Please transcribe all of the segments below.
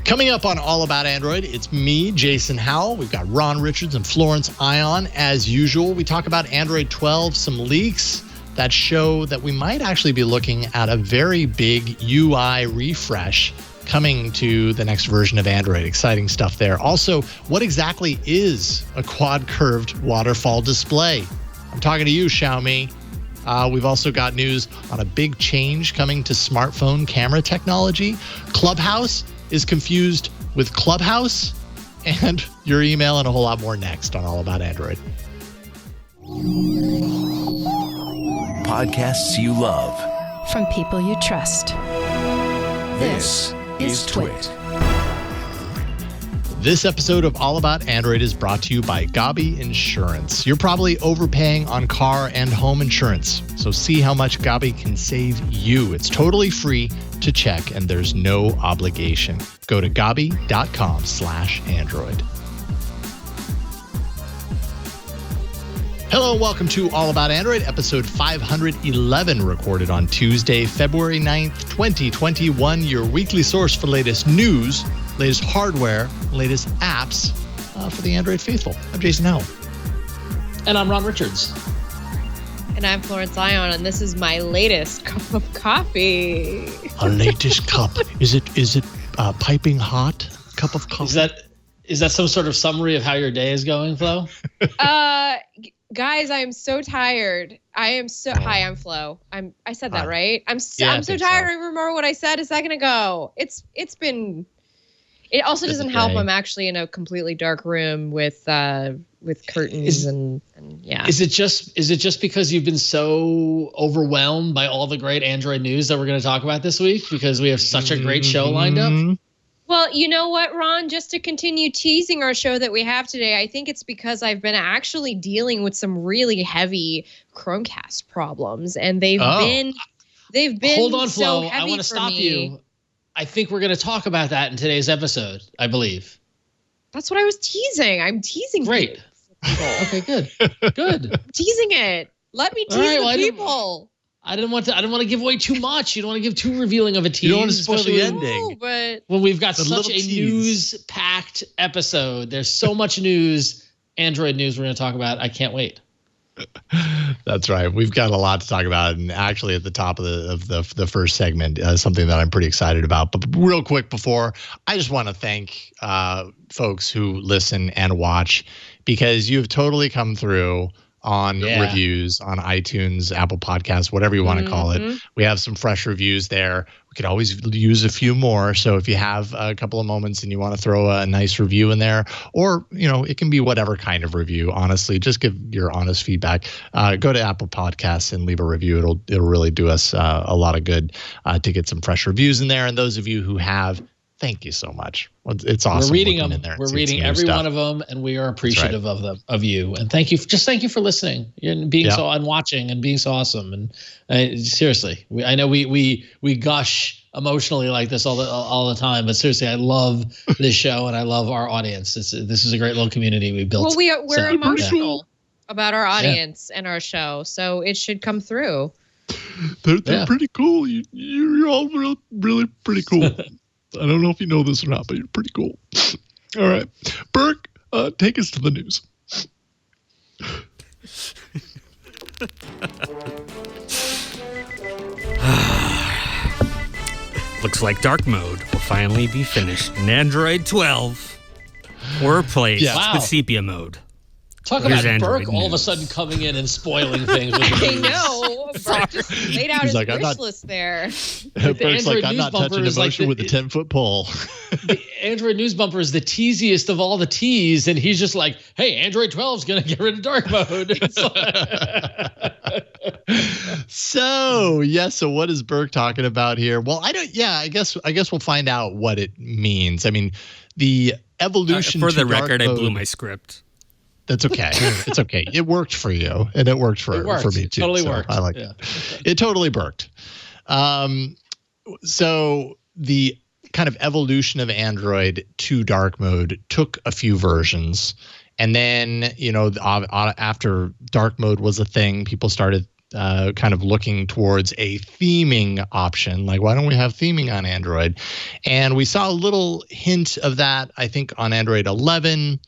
Coming up on All About Android, it's me, Jason Howell. We've got Ron Richards and Florence Ion. As usual, we talk about Android 12, some leaks that show that we might actually be looking at a very big UI refresh coming to the next version of Android. Exciting stuff there. Also, what exactly is a quad-curved waterfall display? I'm talking to you, Xiaomi. We've also got news on a big change coming to smartphone camera technology. Clubhouse is confused with Clubhouse, and your email and a whole lot more next on All About Android. Podcasts you love. From people you trust. This is Twit. This episode of All About Android is brought to you by Gabi Insurance. You're probably overpaying on car and home insurance, so see how much Gabi can save you. It's totally free to check, and there's no obligation. Go to gabi.com/Android. Hello, welcome to All About Android, episode 511, recorded on Tuesday, February 9th, 2021. Your weekly source for latest news, latest hardware, latest apps for the Android faithful. I'm Jason Howell. And I'm Ron Richards. And I'm Florence Ion, and this is my latest cup of coffee. A latest cup. Is it piping hot cup of coffee? Is that some sort of summary of how your day is going, Flo? Guys, I am so tired. Hi, I'm Flo. I said that right. I'm so tired. I remember what I said a second ago. It also doesn't help. I'm actually in a completely dark room with curtains and yeah. Is it just because you've been so overwhelmed by all the great Android news that we're going to talk about this week because we have such a great show lined up? Well, you know what, Ron? Just to continue teasing our show that we have today, I think it's because I've been actually dealing with some really heavy Chromecast problems, and they've been Hold on, so Flo. heavy I want to for stop me. you. I think we're going to talk about that in today's episode, I believe. That's what I was teasing. I'm teasing. Great. Okay, good. Good. Teasing it. Let me tease the people. I didn't want to give away too much. You don't want to give too revealing of a tease. You don't want to spoil the ending. No, but when we've got such a tease. news-packed episode, there's so much news, Android news we're going to talk about. I can't wait. That's right. We've got a lot to talk about, and actually at the top of the first segment, something that I'm pretty excited about. But real quick before, I just want to thank folks who listen and watch, because you've totally come through on reviews on iTunes, Apple Podcasts, whatever you want to call it. We have some fresh reviews there. We could always use a few more. So if you have a couple of moments and you want to throw a nice review in there, or, it can be whatever kind of review, honestly, just give your honest feedback. Go to Apple Podcasts and leave a review. It'll really do us a lot of good to get some fresh reviews in there. And those of you who have, thank you so much. It's awesome. We're reading them. In there. We're reading every one of them, and we are appreciative of them, of you. And thank you for listening and being and watching and being so awesome. And seriously, I know we gush emotionally like this all the time, but seriously, I love this show and I love our audience. This is a great little community we built. Well, we're emotional about our audience and our show, so it should come through. They're pretty cool. You're all really pretty cool. I don't know if you know this or not, but you're pretty cool. All right. Burke, take us to the news. Looks like dark mode will finally be finished in Android 12 or replaced with sepia mode. Talk Here's about Android Burke all of a news. sudden coming in and spoiling things. With I know. Burke just laid out his wish list there. Burke's like, I'm not touching is emotion with a 10-foot pole. The Android news bumper is the teasiest of all the teas, and he's just like, hey, Android 12 is going to get rid of dark mode. So what is Burke talking about here? Well, I guess we'll find out what it means. I mean, the evolution for to the dark record, mode, I blew my script. That's okay. It's okay. It worked for you, and it worked for me too. Totally so worked. I like it. It totally worked. So the kind of evolution of Android to dark mode took a few versions, and then after dark mode was a thing, people started kind of looking towards a theming option. Like, why don't we have theming on Android? And we saw a little hint of that, I think, on Android 11.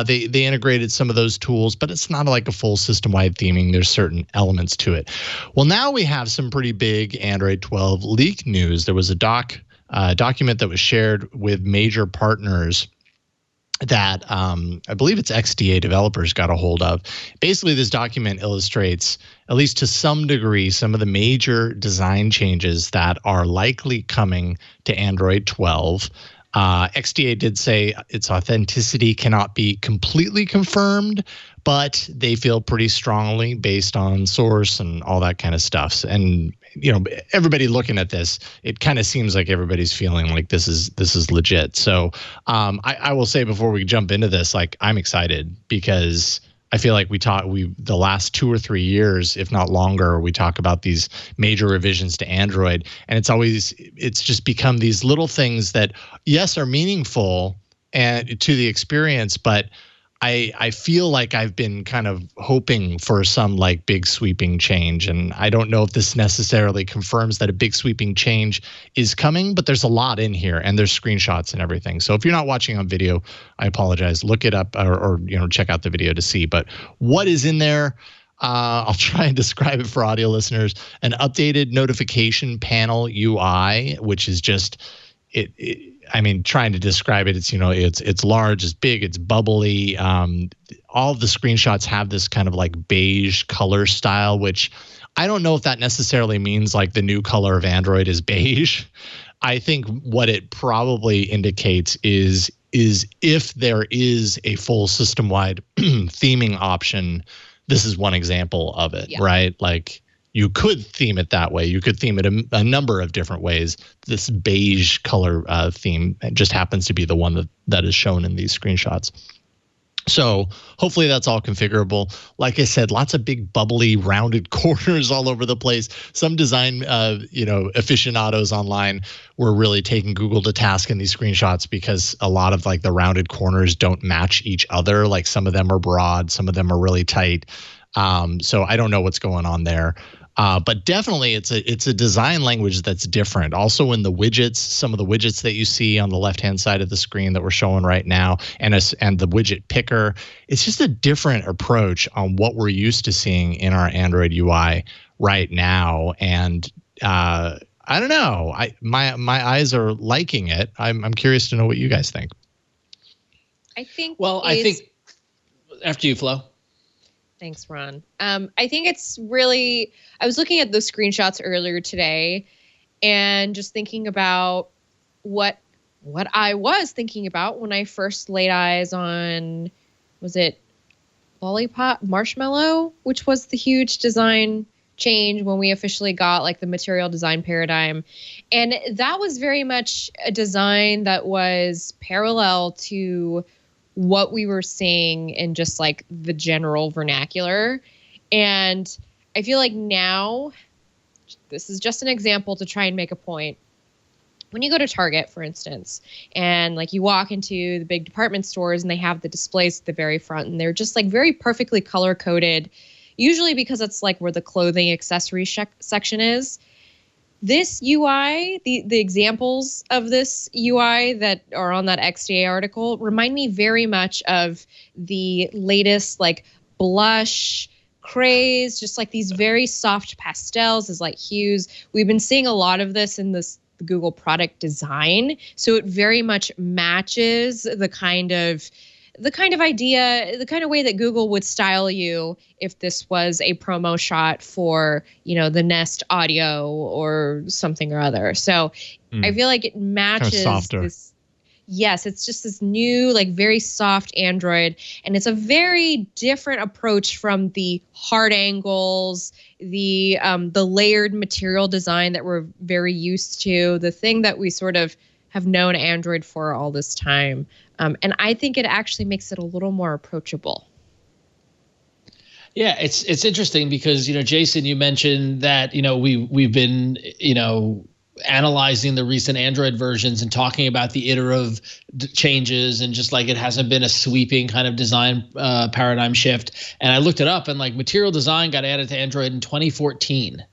They integrated some of those tools, but it's not like a full system-wide theming. There's certain elements to it. Well, now we have some pretty big Android 12 leak news. There was a document that was shared with major partners that I believe it's XDA developers got a hold of. Basically, this document illustrates, at least to some degree, some of the major design changes that are likely coming to Android 12. XDA did say its authenticity cannot be completely confirmed, but they feel pretty strongly based on source and all that kind of stuff. And everybody looking at this, it kind of seems like everybody's feeling like this is legit. So I will say before we jump into this, like, I'm excited because I feel like the last 2 or 3 years, if not longer, we talk about these major revisions to Android, and it's just become these little things that, yes, are meaningful and to the experience, but I feel like I've been kind of hoping for some like big sweeping change, and I don't know if this necessarily confirms that a big sweeping change is coming, but there's a lot in here, and there's screenshots and everything. So if you're not watching on video, I apologize. Look it up or check out the video to see. But what is in there? I'll try and describe it for audio listeners. An updated notification panel UI, which is just trying to describe it, it's large, it's big, it's bubbly. All of the screenshots have this kind of like beige color style, which I don't know if that necessarily means like the new color of Android is beige. I think what it probably indicates is if there is a full system-wide theming option, this is one example of it, right? Like, you could theme it that way. You could theme it a number of different ways. This beige color theme just happens to be the one that is shown in these screenshots. So hopefully that's all configurable. Like I said, lots of big bubbly rounded corners all over the place. Some design aficionados online were really taking Google to task in these screenshots because a lot of like the rounded corners don't match each other. Like, some of them are broad, some of them are really tight. So I don't know what's going on there. But definitely it's a design language that's different. Also in the widgets, some of the widgets that you see on the left-hand side of the screen that we're showing right now, and the widget picker, it's just a different approach on what we're used to seeing in our Android UI right now. And I don't know, my eyes are liking it. I'm curious to know what you guys think. I think after you, Flo. Thanks, Ron. I think it's really, I was looking at the screenshots earlier today and just thinking about what I was thinking about when I first laid eyes on, was it Lollipop Marshmallow, which was the huge design change when we officially got like the material design paradigm. And that was very much a design that was parallel to what we were seeing in just like the general vernacular. And I feel like now, this is just an example to try and make a point. When you go to Target, for instance, and like you walk into the big department stores and they have the displays at the very front and they're just like very perfectly color coded, usually because it's like where the clothing accessory section is. This UI, the examples of this UI that are on that XDA article remind me very much of the latest like blush craze, just like these very soft pastels as like hues. We've been seeing a lot of this in this Google product design. So it very much matches the kind of idea, the kind of way that Google would style you if this was a promo shot for, the Nest Audio or something or other. So I feel like it matches kind of softer. This. Yes, it's just this new, like very soft Android. And it's a very different approach from the hard angles, the layered material design that we're very used to, the thing that we sort of have known Android for all this time. And I think it actually makes it a little more approachable. Yeah, it's interesting because, Jason, you mentioned that, we've been, analyzing the recent Android versions and talking about the iterative changes and just like it hasn't been a sweeping kind of design paradigm shift. And I looked it up, and like material design got added to Android in 2014.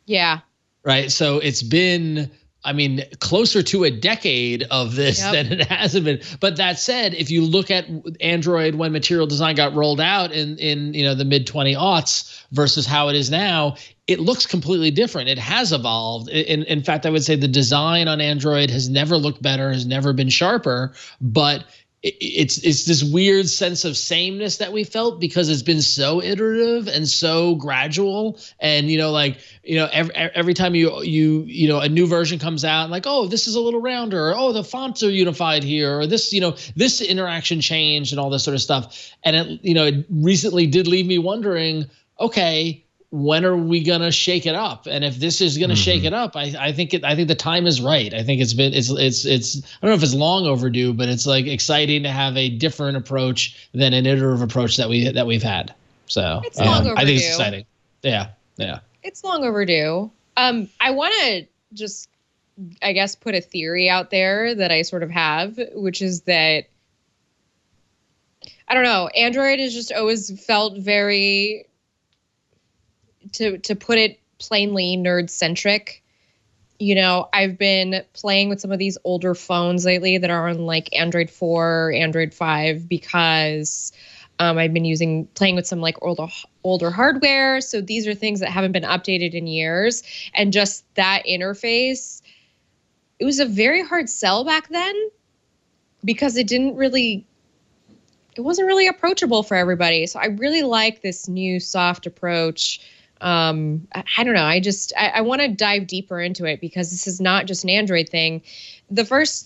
Yeah. Right. So it's been, I mean, closer to a decade of this than it hasn't been. But that said, if you look at Android when material design got rolled out in the mid 2000s versus how it is now, it looks completely different. It has evolved. In fact, I would say the design on Android has never looked better, has never been sharper, but it's this weird sense of sameness that we felt because it's been so iterative and so gradual. And every time a new version comes out, like, oh, this is a little rounder, or oh, the fonts are unified here, or this this interaction changed and all this sort of stuff. And it recently did leave me wondering, okay, when are we gonna shake it up? And if this is gonna shake it up, I think the time is right. I think it's I don't know if it's long overdue, but it's like exciting to have a different approach than an iterative approach that we've had. So it's long overdue. I think it's exciting. Yeah. It's long overdue. I want to just, I guess, put a theory out there that I sort of have, which is that I don't know. Android has just always felt very, to put it plainly, nerd-centric. I've been playing with some of these older phones lately that are on like Android 4, Android 5, because I've been playing with some like older hardware. So these are things that haven't been updated in years. And just that interface, it was a very hard sell back then because it wasn't really approachable for everybody. So I really like this new soft approach. I don't know. I want to dive deeper into it because this is not just an Android thing. The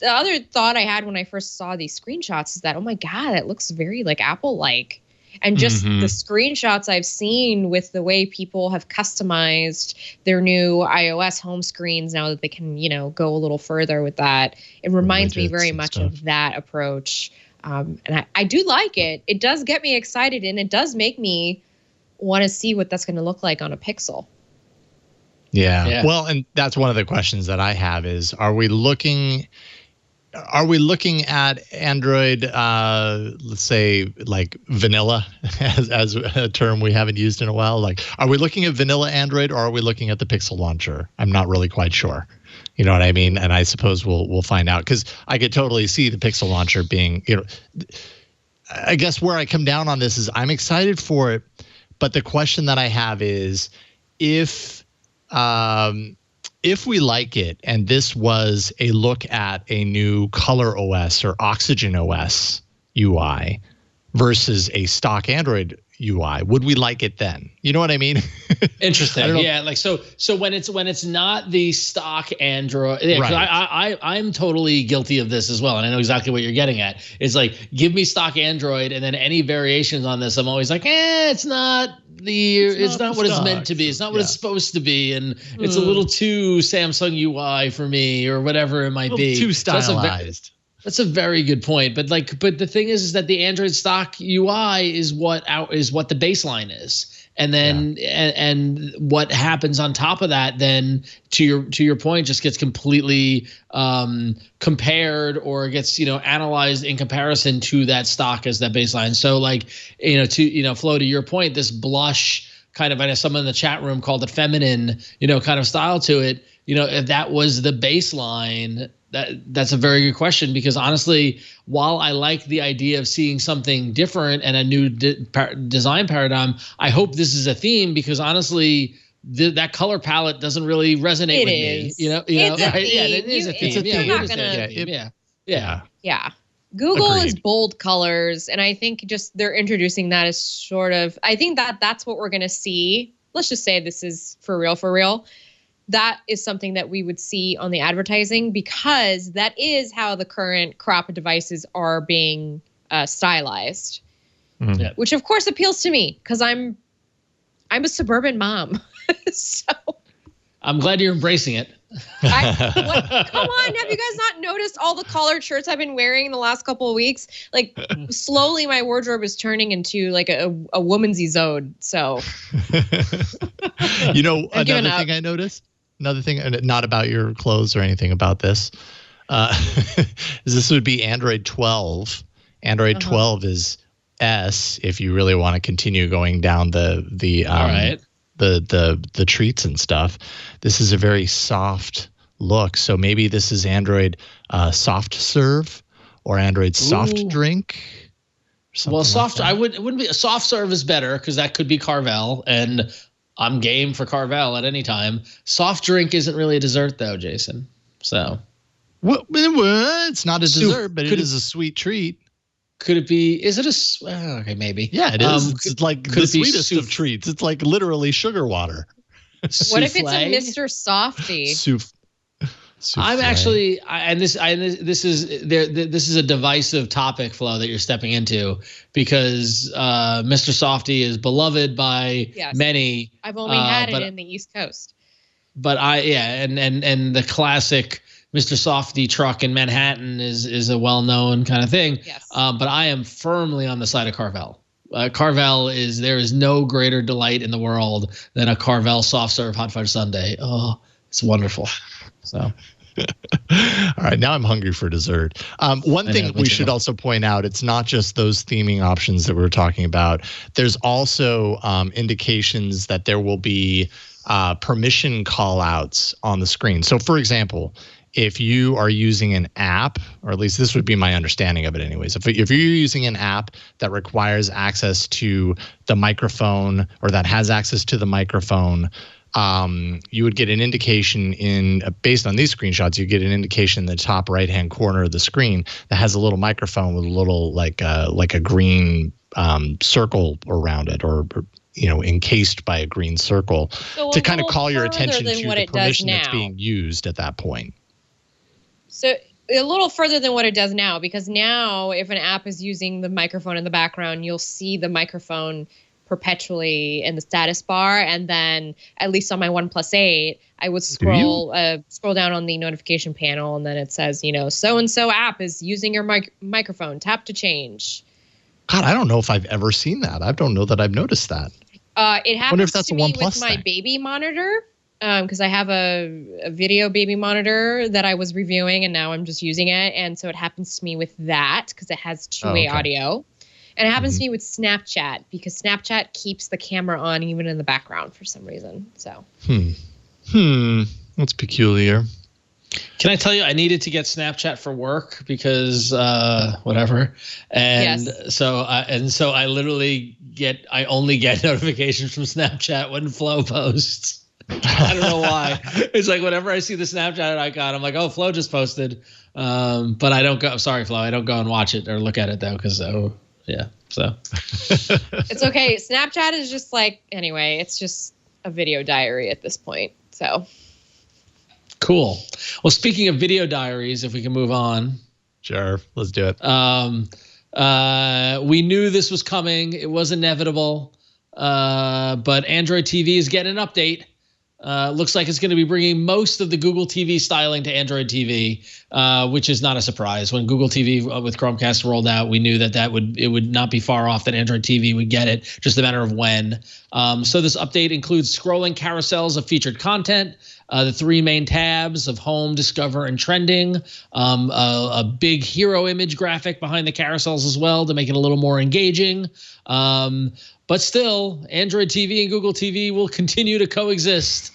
other thought I had when I first saw these screenshots is that, oh my God, it looks very like Apple-like. And just the screenshots I've seen with the way people have customized their new iOS home screens now that they can, go a little further with that. It reminds me very much of that approach. And I do like it. It does get me excited, and it does make me want to see what that's going to look like on a Pixel. Yeah. Well, and that's one of the questions that I have is, are we looking at Android, let's say like vanilla as a term we haven't used in a while? Like, are we looking at vanilla Android, or are we looking at the Pixel launcher? I'm not really quite sure. You know what I mean? And I suppose we'll find out, because I could totally see the Pixel launcher being, I guess where I come down on this is I'm excited for it. But the question that I have is, if we like it, and this was a look at a new Color OS or Oxygen OS UI versus a stock Android UI, would we like it then? You know what I mean? Interesting. Yeah. Like so when it's not the stock Android, right. I'm totally guilty of this as well, and I know exactly what you're getting at. It's like, give me stock Android, and then any variations on this, I'm always like, it's not what it's meant to be. It's not what it's supposed to be, and it's a little too Samsung UI for me, or whatever it might be. Too stylized. That's a very good point. But the thing is that the Android stock UI is what the baseline is. And then and what happens on top of that then, to your point, just gets completely compared, or gets analyzed in comparison to that stock as that baseline. So like Flo, to your point, this blush kind of, I know someone in the chat room called it feminine, kind of style to it. If that was the baseline, that's a very good question, because honestly, while I like the idea of seeing something different and a new design paradigm, I hope this is a theme, because honestly, that color palette doesn't really resonate with me. It is a theme. Yeah. Google is bold colors, and I think just they're introducing that as sort of, I think that's what we're going to see. Let's just say this is for real. That is something that we would see on the advertising, because that is how the current crop devices are being stylized, which of course appeals to me, because I'm a suburban mom. So I'm glad you're embracing it. Come on, have you guys not noticed all the collared shirts I've been wearing in the last couple of weeks? Like, slowly my wardrobe is turning into like a woman's zone. So another thing I noticed. another thing, and not about your clothes or anything about this, this would be Android 12. Android 12 is S if you really want to continue going down the treats and stuff. This is a very soft look. So maybe this is Android soft serve or Android soft drink. Well, soft. Like it wouldn't be a soft serve is better because that could be Carvel, and I'm game for Carvel at any time. Soft drink isn't really a dessert though, Jason. So, it's not a dessert, but it is a sweet treat. Could it be? Is it okay, maybe. Yeah, it is. It's like the sweetest of treats. It's like literally sugar water. What if it's a Mr. Softy? I'm actually, this is a divisive topic, Flo, that you're stepping into because Mr. Softy is beloved by many. I've only had it in the East Coast. But and the classic Mr. Softy truck in Manhattan is a well-known kind of thing. Yes. But I am firmly on the side of Carvel. Carvel there is no greater delight in the world than a Carvel soft serve hot fudge sundae. Oh, it's wonderful. So. All right, now I'm hungry for dessert. One thing we should also point out, it's not just those theming options that we're talking about. There's also indications that there will be permission callouts on the screen. So, for example, if you are using an app, or at least this would be my understanding of it anyways, if you're using an app that requires access to the microphone or that has access to the microphone, you would get an indication based on these screenshots, you get an indication in the top right-hand corner of the screen that has a little microphone with a little like a green circle around it, or encased by a green circle, to kind of call your attention to the permission that's being used at that point. So a little further than what it does now, because now if an app is using the microphone in the background, you'll see the microphone perpetually in the status bar, and then at least on my OnePlus 8, I would scroll down on the notification panel, and then it says, so and so app is using your microphone. Tap to change. God, I don't know if I've ever seen that. I don't know that I've noticed that. It happens to me with my baby monitor, because I have a video baby monitor that I was reviewing, and now I'm just using it, and so it happens to me with that because it has two-way audio. And it happens to me with Snapchat because Snapchat keeps the camera on even in the background for some reason. So. That's peculiar. Can I tell you, I needed to get Snapchat for work because whatever, and so I literally I only get notifications from Snapchat when Flo posts. I don't know why. It's like whenever I see the Snapchat icon, I'm like, oh, Flo just posted. But I don't go. Sorry, Flo, I don't go and watch it or look at it though because yeah, so it's okay. Snapchat is just anyway, it's just a video diary at this point. So cool. Well, speaking of video diaries, if we can move on. Sure, let's do it. We knew this was coming. It was inevitable. But Android TV is getting an update. Looks like it's going to be bringing most of the Google TV styling to Android TV, which is not a surprise. When Google TV with Chromecast rolled out, we knew that it would not be far off that Android TV would get it, just a matter of when. So this update includes scrolling carousels of featured content, the three main tabs of Home, Discover, and Trending, a big hero image graphic behind the carousels as well to make it a little more engaging. But still, Android TV and Google TV will continue to coexist,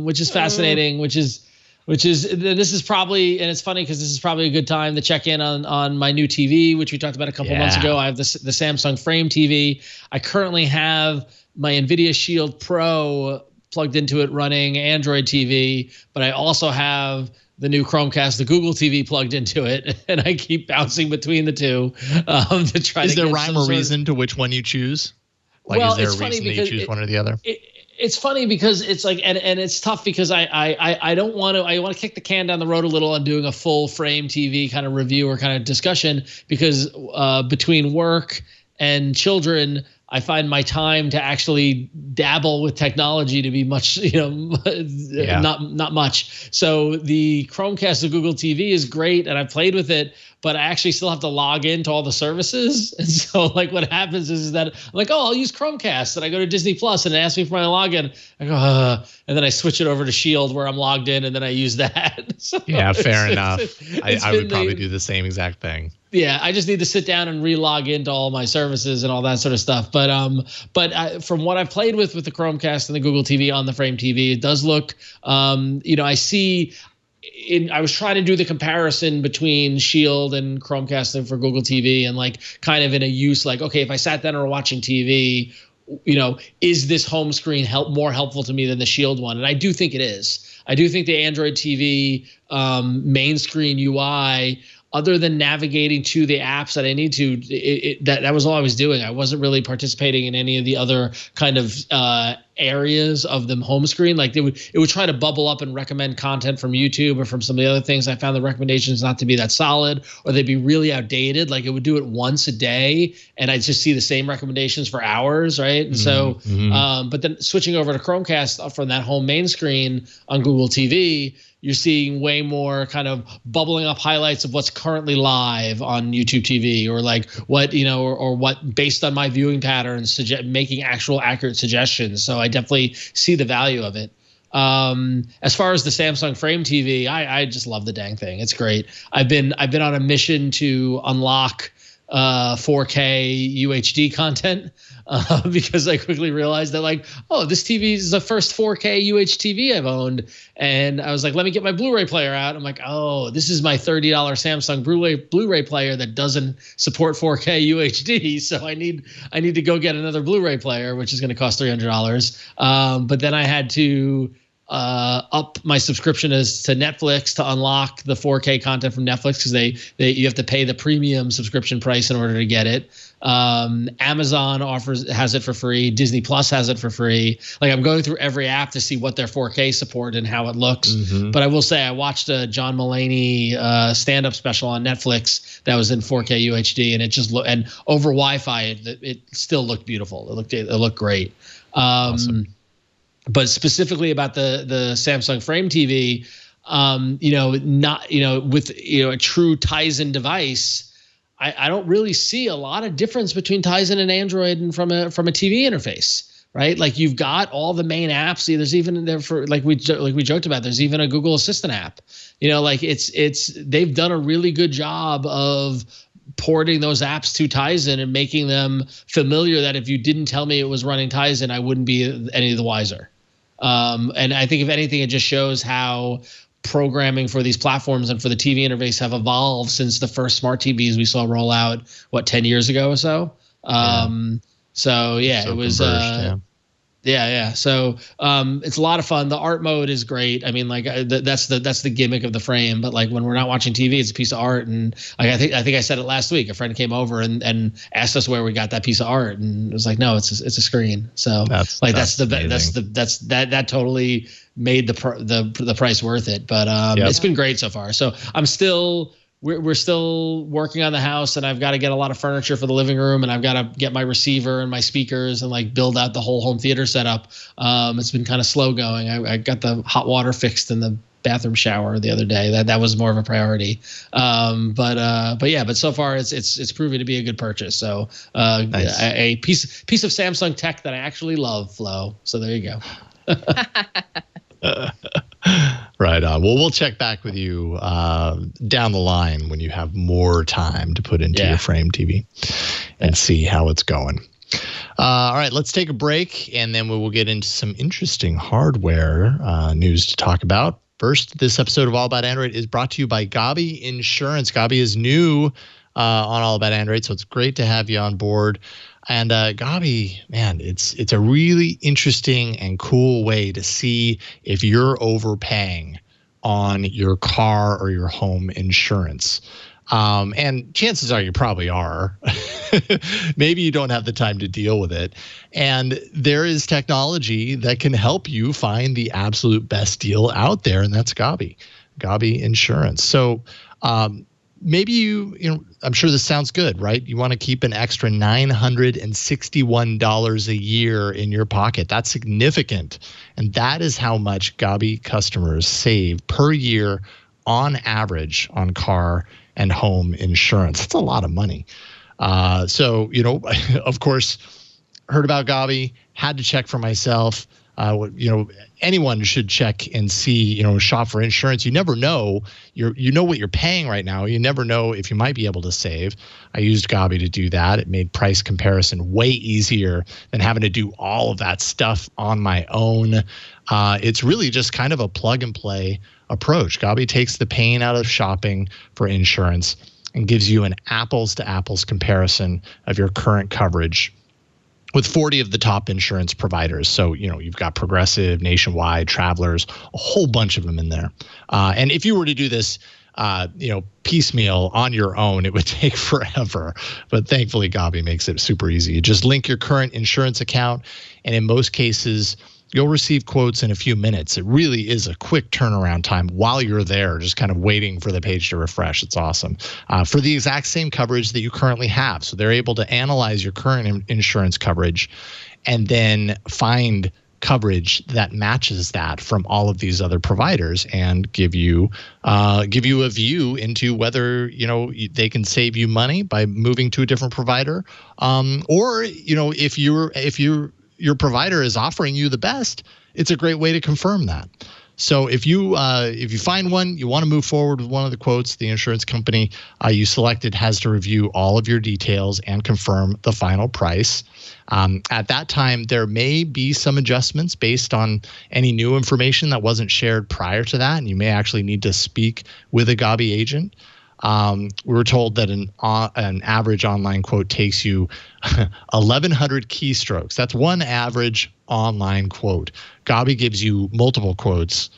which is fascinating. This is probably, and it's funny because this is probably a good time to check in on my new TV, which we talked about a couple months ago. I have the Samsung Frame TV. I currently have my NVIDIA Shield Pro plugged into it running Android TV, but I also have the new Chromecast, the Google TV plugged into it, and I keep bouncing between the two to try to get. Is there rhyme or reason to which one you choose? Well, is there a reason that you choose one or the other? It's funny because it's and it's tough because I don't want to. I want to kick the can down the road a little on doing a full Frame TV kind of review or kind of discussion because between work and children, I find my time to actually dabble with technology to be much, not much. So the Chromecast of Google TV is great, and I've played with it, but I actually still have to log into all the services. And so like what happens is that I'm like, oh, I'll use Chromecast. And I go to Disney Plus and it asks me for my login. I go, and then I switch it over to Shield where I'm logged in and then I use that. So yeah, fair enough. I would probably do the same exact thing. Yeah, I just need to sit down and re-log into all my services and all that sort of stuff. But from what I've played with the Chromecast and the Google TV on the Frame TV, it does look, I see. I was trying to do the comparison between Shield and Chromecast and for Google TV, and like kind of in a use like, okay, if I sat down and were watching TV, is this home screen more helpful to me than the Shield one? And I do think it is. I do think the Android TV main screen UI, other than navigating to the apps that I need to, that was all I was doing. I wasn't really participating in any of the other kind of areas of the home screen. Like it would try to bubble up and recommend content from YouTube or from some of the other things. I found the recommendations not to be that solid, or they'd be really outdated. Like it would do it once a day and I'd just see the same recommendations for hours, right? And so, but then switching over to Chromecast from that home main screen on Google TV, you're seeing way more kind of bubbling up highlights of what's currently live on YouTube TV, or like what, or what based on my viewing patterns, making actual accurate suggestions. So I definitely see the value of it. As far as the Samsung Frame TV, I just love the dang thing. It's great. I've been on a mission to unlock 4K UHD content because I quickly realized that like, oh, this TV is the first 4K UHD I've owned. And I was like, let me get my Blu-ray player out. I'm like, oh, this is my $30 Samsung Blu-ray player that doesn't support 4K UHD. So I need to go get another Blu-ray player, which is going to cost $300. But then I had to up my subscription to Netflix to unlock the 4K content from Netflix, because you have to pay the premium subscription price in order to get it. Amazon has it for free. Disney Plus has it for free. Like I'm going through every app to see what their 4K support and how it looks. But I will say I watched a John Mulaney stand-up special on Netflix that was in 4K UHD, and it just and over Wi-Fi it still looked beautiful. It looked great. Awesome. But specifically about the Samsung Frame TV, with a true Tizen device, I don't really see a lot of difference between Tizen and Android and from a TV interface, right? Like you've got all the main apps. There's even there for like we joked about. There's even a Google Assistant app. They've done a really good job of porting those apps to Tizen and making them familiar that if you didn't tell me it was running Tizen, I wouldn't be any the wiser. And I think if anything, it just shows how programming for these platforms and for the TV interface have evolved since the first smart TVs we saw roll out, 10 years ago or so. So it was Yeah. So it's a lot of fun. The art mode is great. I mean, like that's the gimmick of the Frame. But like when we're not watching TV, it's a piece of art. And like, I think I said it last week. A friend came over and asked us where we got that piece of art, and it was like, no, it's a screen. So that totally made the price worth it. But It's been great so far. So we're still working on the house, and I've got to get a lot of furniture for the living room, and I've got to get my receiver and my speakers and like build out the whole home theater setup. It's been kind of slow going. I got the hot water fixed in the bathroom shower the other day. That was more of a priority. But so far it's proving to be a good purchase. So nice. a piece of Samsung tech that I actually love, Flo. So there you go. Right on. Well, we'll check back with you down the line when you have more time to put into your Frame TV and see how it's going. All right, let's take a break, and then we will get into some interesting hardware news to talk about. First, this episode of All About Android is brought to you by Gabi Insurance. Gabi is new on All About Android, so it's great to have you on board. And Gabi, man, it's a really interesting and cool way to see if you're overpaying on your car or your home insurance. And chances are you probably are. Maybe you don't have the time to deal with it. And there is technology that can help you find the absolute best deal out there, and that's Gabi Insurance. So maybe I'm sure this sounds good, right? You want to keep an extra $961 a year in your pocket. That's significant. And that is how much Gabi customers save per year on average on car and home insurance. That's a lot of money. So, of course, heard about Gabi, had to check for myself. Anyone should check and see, shop for insurance. You never know. You know what you're paying right now. You never know if you might be able to save. I used Gabi to do that. It made price comparison way easier than having to do all of that stuff on my own. It's really just kind of a plug and play approach. Gabi takes the pain out of shopping for insurance and gives you an apples to apples comparison of your current coverage with 40 of the top insurance providers. So, you've got Progressive, Nationwide, Travelers, a whole bunch of them in there. And if you were to do this, piecemeal on your own, it would take forever. But thankfully, Gabi makes it super easy. You just link your current insurance account, and in most cases, you'll receive quotes in a few minutes. It really is a quick turnaround time while you're there, just kind of waiting for the page to refresh. It's awesome. For the exact same coverage that you currently have. So they're able to analyze your current insurance coverage and then find coverage that matches that from all of these other providers and give you a view into whether they can save you money by moving to a different provider, or if your provider is offering you the best, it's a great way to confirm that. So if you find one, you want to move forward with one of the quotes, the insurance company you selected has to review all of your details and confirm the final price. At that time, there may be some adjustments based on any new information that wasn't shared prior to that, and you may actually need to speak with a Gabi agent. We were told that an average online quote takes you 1,100 keystrokes. That's one average online quote. Gabi gives you multiple quotes,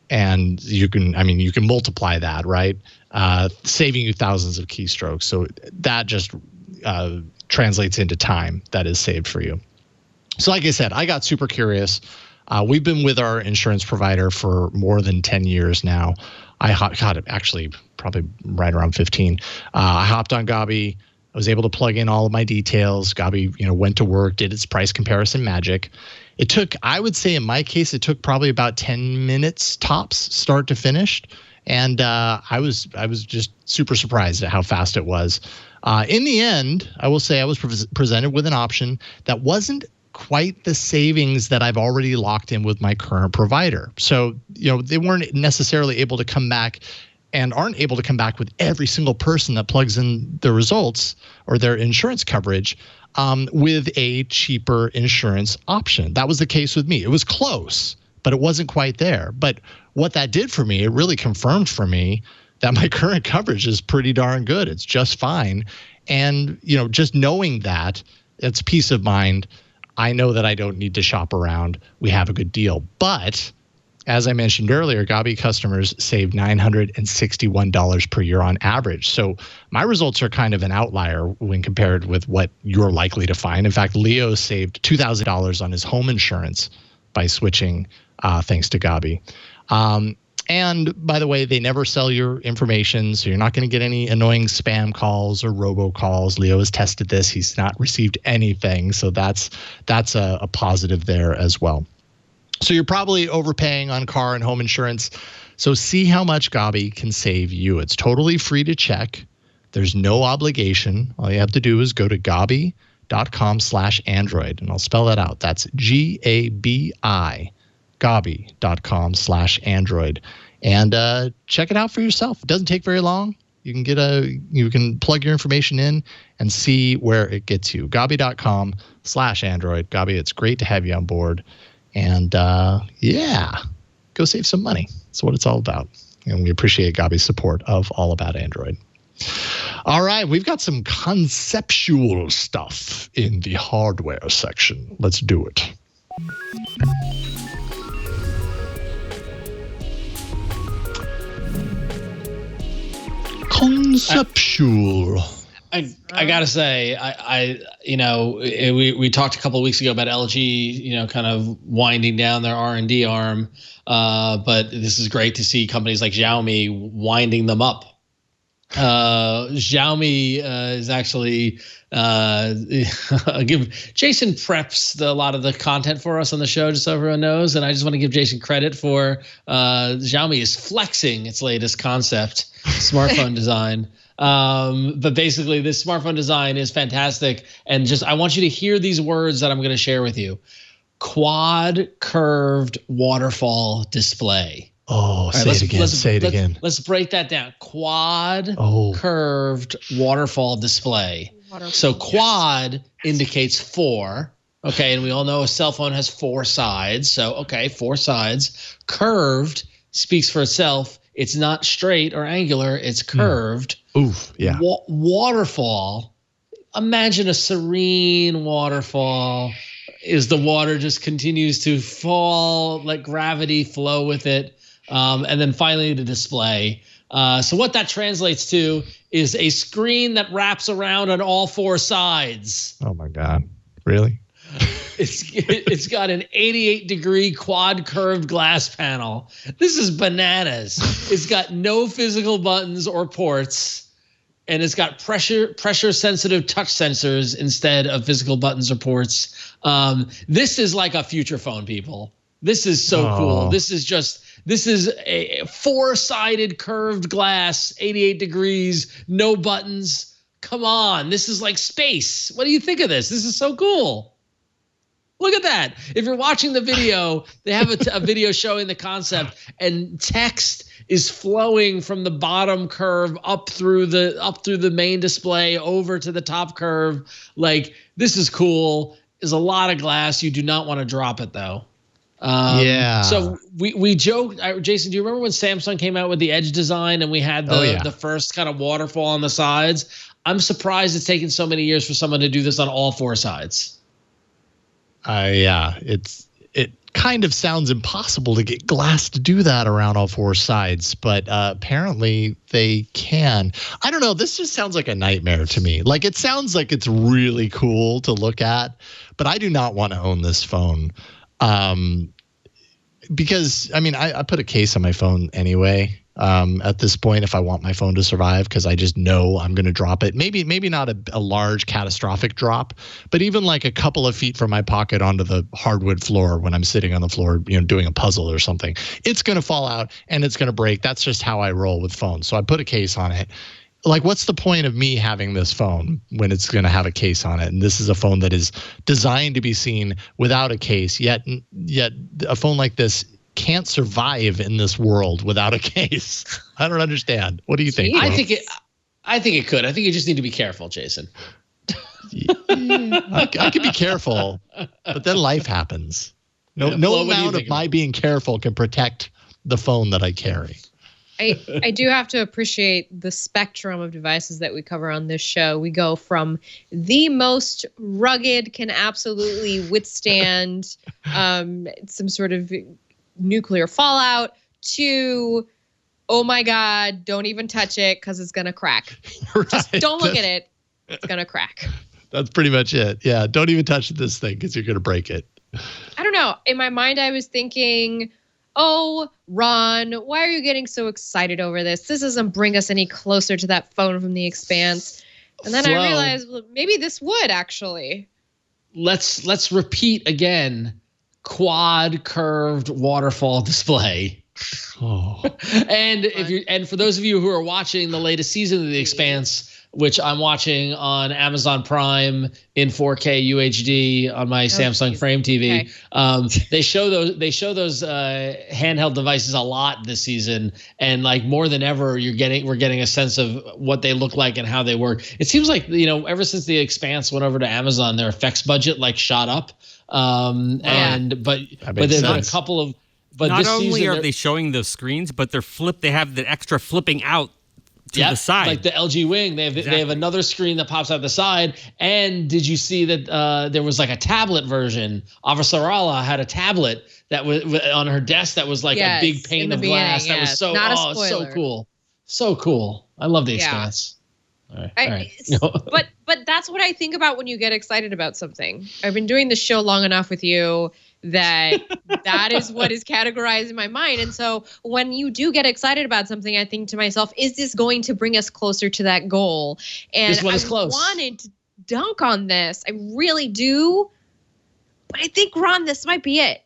and you can multiply that, right? Saving you thousands of keystrokes. So that just translates into time that is saved for you. So like I said, I got super curious. We've been with our insurance provider for more than 10 years now. I got it actually probably right around 15. I hopped on Gabi. I was able to plug in all of my details. Gabi, went to work, did its price comparison magic. It took, I would say in my case, it took probably about 10 minutes tops, start to finish. And I was just super surprised at how fast it was. In the end, I will say I was presented with an option that wasn't quite the savings that I've already locked in with my current provider. So, they weren't necessarily able to come back and aren't able to come back with every single person that plugs in the results or their insurance coverage with a cheaper insurance option. That was the case with me. It was close, but it wasn't quite there. But what that did for me, it really confirmed for me that my current coverage is pretty darn good. It's just fine. And, just knowing that, it's peace of mind. I know that I don't need to shop around. We have a good deal. But as I mentioned earlier, Gabi customers save $961 per year on average. So my results are kind of an outlier when compared with what you're likely to find. In fact, Leo saved $2,000 on his home insurance by switching thanks to Gabi. And by the way, they never sell your information, so you're not going to get any annoying spam calls or robocalls. Leo has tested this. He's not received anything, so that's a positive there as well. So you're probably overpaying on car and home insurance. So see how much Gabi can save you. It's totally free to check. There's no obligation. All you have to do is go to gabi.com/Android, and I'll spell that out. That's GABI. Gabi.com/Android, and check it out for yourself. It doesn't take very long. You can plug your information in and see where it gets you. Gabi.com/Android. Gabi, it's great to have you on board, and go save some money. That's what it's all about, and we appreciate Gabi's support of All About Android. All right, we've got some conceptual stuff in the hardware section. Let's do it. Conceptual. I gotta say, we talked a couple of weeks ago about LG, kind of winding down their R&D arm, but this is great to see companies like Xiaomi winding them up. Xiaomi is actually give Jason preps a lot of the content for us on the show, just so everyone knows, and I just want to give Jason credit for Xiaomi is flexing its latest concept smartphone design. But basically, this smartphone design is fantastic. And just I want you to hear these words that I'm going to share with you. Quad curved waterfall display. Oh, say it again. Say it again. Let's break that down. Quad curved waterfall display. So quad indicates 4. Okay, and we all know a cell phone has 4 sides. So, okay, 4 sides. Curved speaks for itself. It's not straight or angular. It's curved. Oof, yeah. Waterfall. Imagine a serene waterfall. Is the water just continues to fall, let gravity flow with it. And then finally the display. So what that translates to is a screen that wraps around on all 4 sides. Oh my God. Really? It's got an 88-degree quad curved glass panel. This is bananas. It's got no physical buttons or ports, and it's got pressure sensitive touch sensors instead of physical buttons or ports. This is like a future phone, people. This is so cool. This is a 4-sided curved glass, 88 degrees, no buttons. Come on, this is like space. What do you think of this? This is so cool. Look at that. If you're watching the video, they have a video showing the concept, and text is flowing from the bottom curve up through the main display over to the top curve. Like, this is cool. There's a lot of glass. You do not want to drop it though. Yeah. So we joked, Jason, do you remember when Samsung came out with the Edge design and we had the first kind of waterfall on the sides? I'm surprised it's taken so many years for someone to do this on all 4 sides. Yeah, it kind of sounds impossible to get glass to do that around all 4 sides, but apparently they can. I don't know. This just sounds like a nightmare to me. Like, it sounds like it's really cool to look at, but I do not want to own this phone. Because I mean, I put a case on my phone anyway. At this point, if I want my phone to survive, because I just know I'm going to drop it. Maybe not a large catastrophic drop, but even like a couple of feet from my pocket onto the hardwood floor when I'm sitting on the floor, doing a puzzle or something, it's going to fall out and it's going to break. That's just how I roll with phones. So I put a case on it. Like, what's the point of me having this phone when it's going to have a case on it? And this is a phone that is designed to be seen without a case. Yet a phone like this can't survive in this world without a case. I don't understand. What do you think? I think it could. I think you just need to be careful, Jason. I could be careful, but then life happens. No amount of my being careful can protect the phone that I carry. I do have to appreciate the spectrum of devices that we cover on this show. We go from the most rugged, can absolutely withstand some sort of nuclear fallout, to, oh my God, don't even touch it because it's going to crack. Right. Just don't look at it. It's going to crack. That's pretty much it. Yeah, don't even touch this thing because you're going to break it. I don't know. In my mind, I was thinking, oh, Ron, why are you getting so excited over this? This doesn't bring us any closer to that phone from the Expanse. And then I realized, well, maybe this would actually. Let's repeat again. Quad curved waterfall display. Oh. And for those of you who are watching the latest season of The Expanse, which I'm watching on Amazon Prime in 4K UHD on my Samsung Frame TV. Okay. They show those handheld devices a lot this season, and like more than ever, we're getting a sense of what they look like and how they work. It seems like ever since The Expanse went over to Amazon, their effects budget like shot up. But there's been a couple of. But not only are they showing those screens, but they have the extra flipping out to the side, like the LG Wing. They have another screen that pops out the side. And did you see that there was like a tablet version? Avasarala had a tablet that was on her desk that was like a big pane of glass. That was so so cool, so cool. I love The Expanse. All right. But that's what I think about when you get excited about something. I've been doing this show long enough with you that is what is categorized in my mind. And so when you do get excited about something, I think to myself, is this going to bring us closer to that goal? And this one is close. I wanted to dunk on this. I really do. But I think, Ron, this might be it.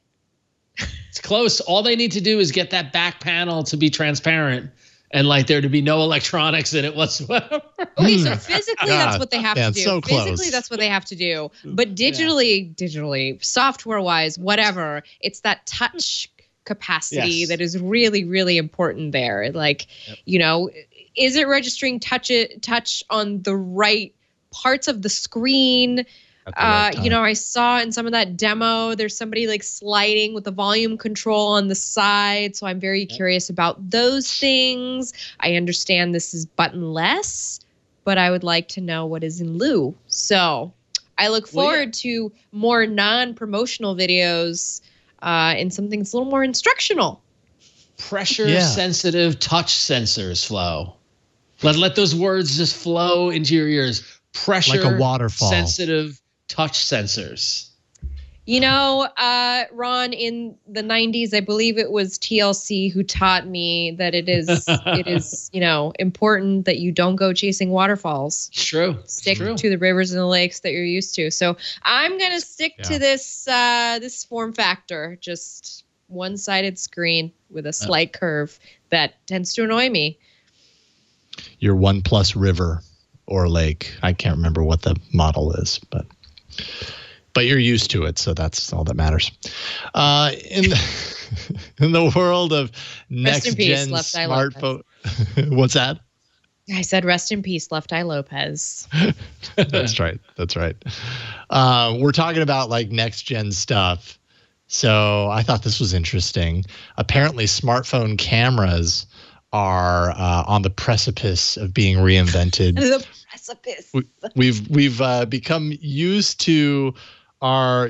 It's close. All they need to do is get that back panel to be transparent, and like there to be no electronics in it whatsoever. Okay, so physically that's what they have to do. So close. Physically that's what they have to do. But digitally, software-wise, whatever, it's that touch capacity that is really, really important there. Like, is it registering touch on the right parts of the screen? I saw in some of that demo, there's somebody like sliding with the volume control on the side. So I'm very curious about those things. I understand this is buttonless, but I would like to know what is in lieu. So I look forward to more non-promotional videos and something that's a little more instructional. Pressure sensitive touch sensors, Flo. Let those words just flow into your ears. Pressure like a waterfall. Sensitive touch sensors. Ron, in the 90s, I believe it was TLC who taught me that it is important that you don't go chasing waterfalls. It's true. Stick to the rivers and the lakes that you're used to. So I'm gonna stick to this form factor, just one-sided screen with a slight curve that tends to annoy me. Your OnePlus river or lake. I can't remember what the model is, but you're used to it, so that's all that matters. In the world of next-gen smartphone, what's that? I said, "Rest in peace, Left Eye Lopez." That's right. We're talking about like next-gen stuff, so I thought this was interesting. Apparently, smartphone cameras are on the precipice of being reinvented. The precipice. We've become used to our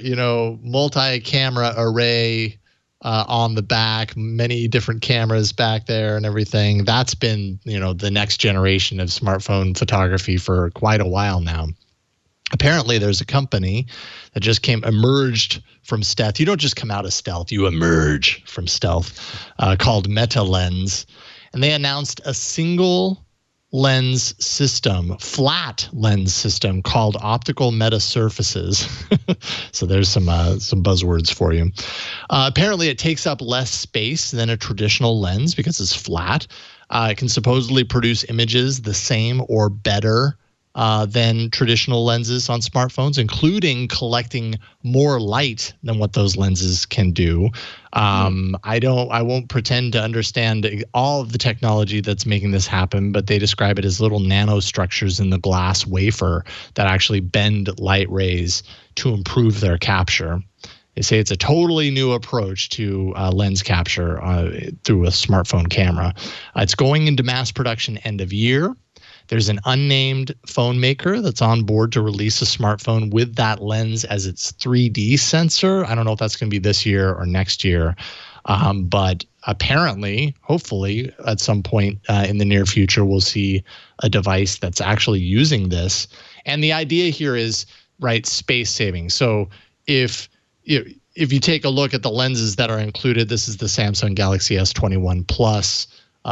multi-camera array on the back, many different cameras back there and everything. That's been the next generation of smartphone photography for quite a while now. Apparently, there's a company that just emerged from stealth. You don't just come out of stealth; you emerge from stealth. Called Metalenz. And they announced a single lens system, flat lens system called optical metasurfaces. So there's some buzzwords for you. Apparently, it takes up less space than a traditional lens because it's flat. It can supposedly produce images the same or better than traditional lenses on smartphones, including collecting more light than what those lenses can do. I won't pretend to understand all of the technology that's making this happen, but they describe it as little nanostructures in the glass wafer that actually bend light rays to improve their capture. They say it's a totally new approach to lens capture through a smartphone camera. It's going into mass production end of year. There's an unnamed phone maker that's on board to release a smartphone with that lens as its 3D sensor. I don't know if that's going to be this year or next year, but apparently, hopefully, at some point in the near future, we'll see a device that's actually using this. And the idea here is, space saving. So if you take a look at the lenses that are included, this is the Samsung Galaxy S21 Plus.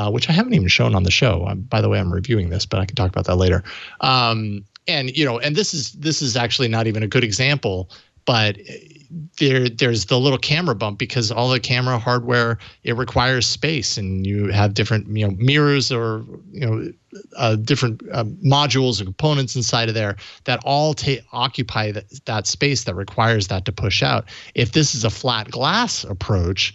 Which I haven't even shown on the show. By the way, I'm reviewing this, but I can talk about that later. And this is actually not even a good example, but there's the little camera bump because all the camera hardware, it requires space, and you have different mirrors or different modules and components inside of there that all occupy that space that requires that to push out. If this is a flat glass approach,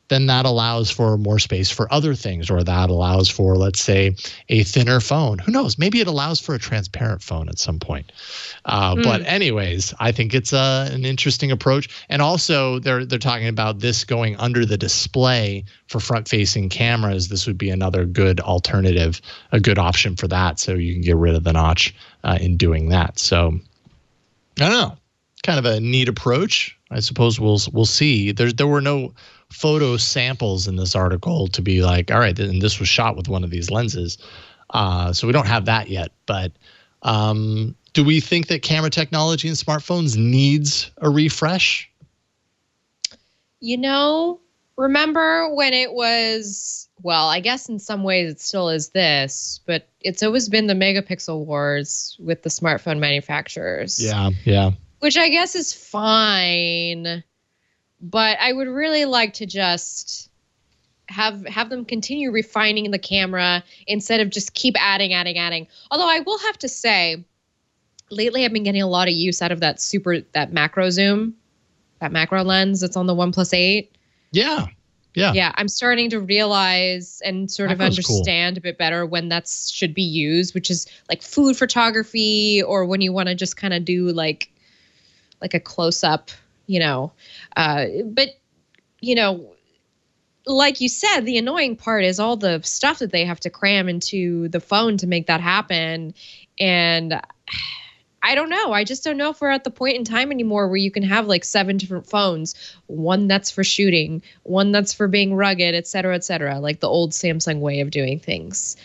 then that allows for more space for other things, or that allows for, let's say, a thinner phone. Who knows? Maybe it allows for a transparent phone at some point. But anyways, I think it's an interesting approach. And also, they're talking about this going under the display for front-facing cameras. This would be another good alternative, a good option for that. So you can get rid of the notch in doing that. So I don't know. Kind of a neat approach. I suppose we'll see. There were no photo samples in this article to be like, all right, and this was shot with one of these lenses. So we don't have that yet. But do we think that camera technology in smartphones needs a refresh? Remember when it was, well, I guess in some ways it still is this, but it's always been the Megapixel Wars with the smartphone manufacturers. Yeah. Which I guess is fine. But I would really like to just have them continue refining the camera instead of just keep adding. Although I will have to say, lately I've been getting a lot of use out of that macro zoom, that macro lens that's on the OnePlus 8. Yeah. I'm starting to realize and sort of understand a bit better when that should be used, which is like food photography, or when you want to just kind of do like a close up, but like you said, the annoying part is all the stuff that they have to cram into the phone to make that happen. And I don't know. I just don't know if we're at the point in time anymore where you can have like 7 different phones, one that's for shooting, one that's for being rugged, et cetera, like the old Samsung way of doing things.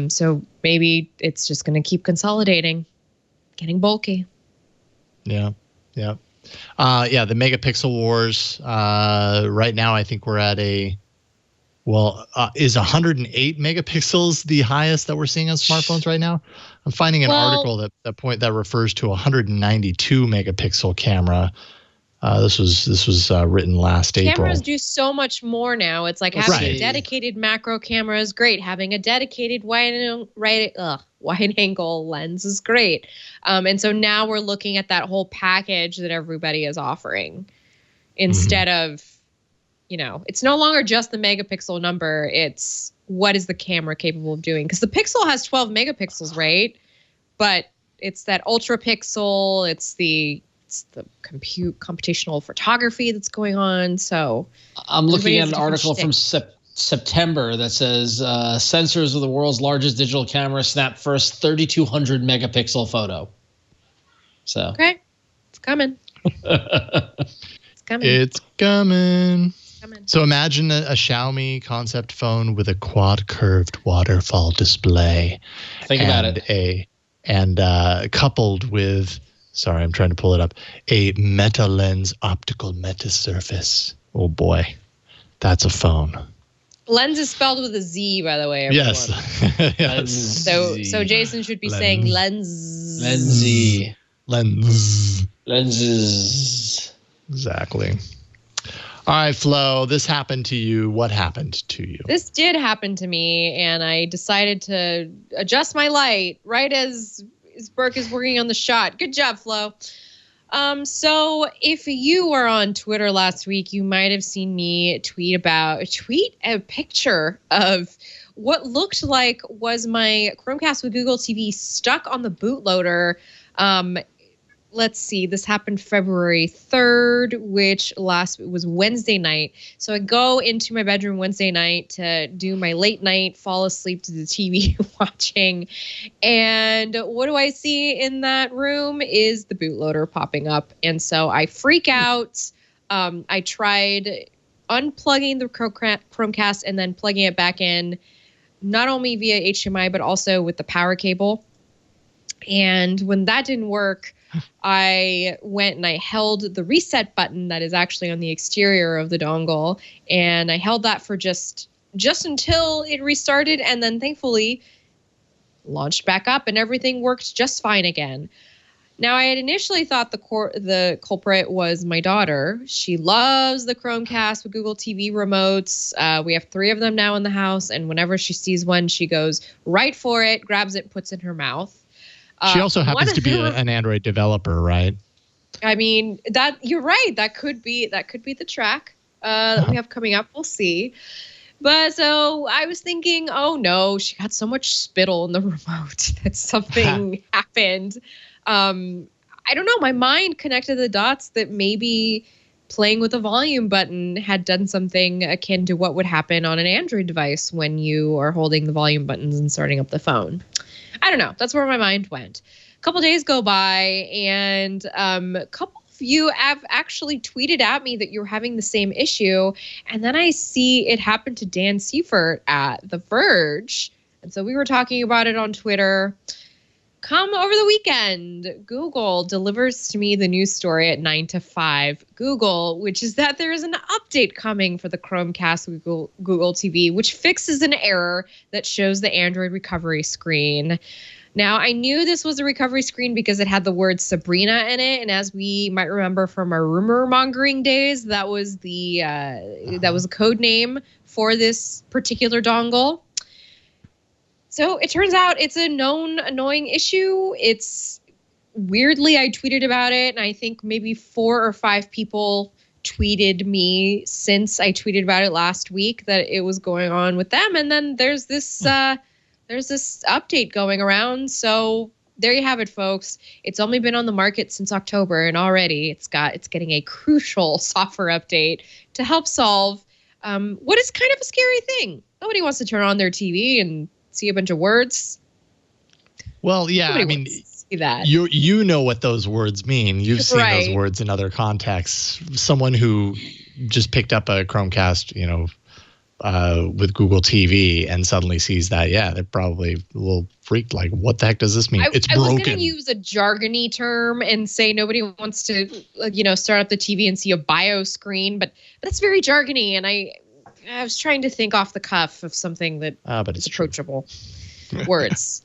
So maybe it's just going to keep consolidating, getting bulky. Yeah. The Megapixel Wars. Right now, I think we're at is 108 megapixels the highest that we're seeing on smartphones right now? I'm finding an article that refers to 192 megapixel camera. This was written last April. Cameras do so much more now. It's like having a dedicated macro camera is great. Having a dedicated wide angle lens is great. And so now we're looking at that whole package that everybody is offering instead of, it's no longer just the megapixel number. It's what is the camera capable of doing? Because the Pixel has 12 megapixels, right? But it's that ultra pixel. It's the computational photography that's going on. So I'm looking at an article from September that says sensors of the world's largest digital camera snap first 3,200 megapixel photo. So okay, it's coming. It's coming. So imagine a Xiaomi concept phone with a quad curved waterfall display. Think about it. Coupled with, sorry, I'm trying to pull it up, a Metalenz optical meta surface. Oh boy, that's a phone. Lens is spelled with a Z, by the way. Everyone. Yes. So Jason should be saying lens. Lenses. Exactly. All right, Flo, this happened to you. What happened to you? This did happen to me, and I decided to adjust my light right as Burke is working on the shot. Good job, Flo. So if you were on Twitter last week, you might have seen me tweet a picture of what looked like was my Chromecast with Google TV stuck on the bootloader. Let's see, this happened February 3rd, which was Wednesday night. So I go into my bedroom Wednesday night to do my late night, fall asleep to the TV watching. And what do I see in that room is the bootloader popping up. And so I freak out. I tried unplugging the Chromecast and then plugging it back in, not only via HDMI, but also with the power cable. And when that didn't work, I went and I held the reset button that is actually on the exterior of the dongle, and I held that for just until it restarted, and then thankfully launched back up and everything worked just fine again. Now, I had initially thought the culprit was my daughter. She loves the Chromecast with Google TV remotes. We have 3 of them now in the house, and whenever she sees one, she goes right for it, grabs it, puts it in her mouth. She also happens to be an Android developer, right? I mean, that you're right. That could be the track that we have coming up. We'll see. But so I was thinking, oh no, she got so much spittle in the remote that something happened. I don't know. My mind connected the dots that maybe playing with the volume button had done something akin to what would happen on an Android device when you are holding the volume buttons and starting up the phone. I don't know. That's where my mind went. A couple days go by, and a couple of you have actually tweeted at me that you're having the same issue. And then I see it happen to Dan Seifert at The Verge. And so we were talking about it on Twitter. Come over the weekend, Google delivers to me the news story at 9 to 5. Google, which is that there is an update coming for the Chromecast with Google TV, which fixes an error that shows the Android recovery screen. Now, I knew this was a recovery screen because it had the word Sabrina in it, and as we might remember from our rumor mongering days, that was the that was a code name for this particular dongle. So it turns out it's a known annoying issue. It's weirdly, I tweeted about it, and I think maybe 4 or 5 people tweeted me since I tweeted about it last week that it was going on with them. And then there's this update going around. So there you have it, folks. It's only been on the market since October, and already it's getting a crucial software update to help solve what is kind of a scary thing. Nobody wants to turn on their TV and see a bunch of words. Well, yeah, Nobody I mean, see that. You know what those words mean. You've seen those words in other contexts. Someone who just picked up a Chromecast, with Google TV and suddenly sees that, they're probably a little freaked. Like, what the heck does this mean? It's broken. I was going to use a jargony term and say nobody wants to, start up the TV and see a bio screen, but that's very jargony. And I was trying to think off the cuff of something that is approachable. Words.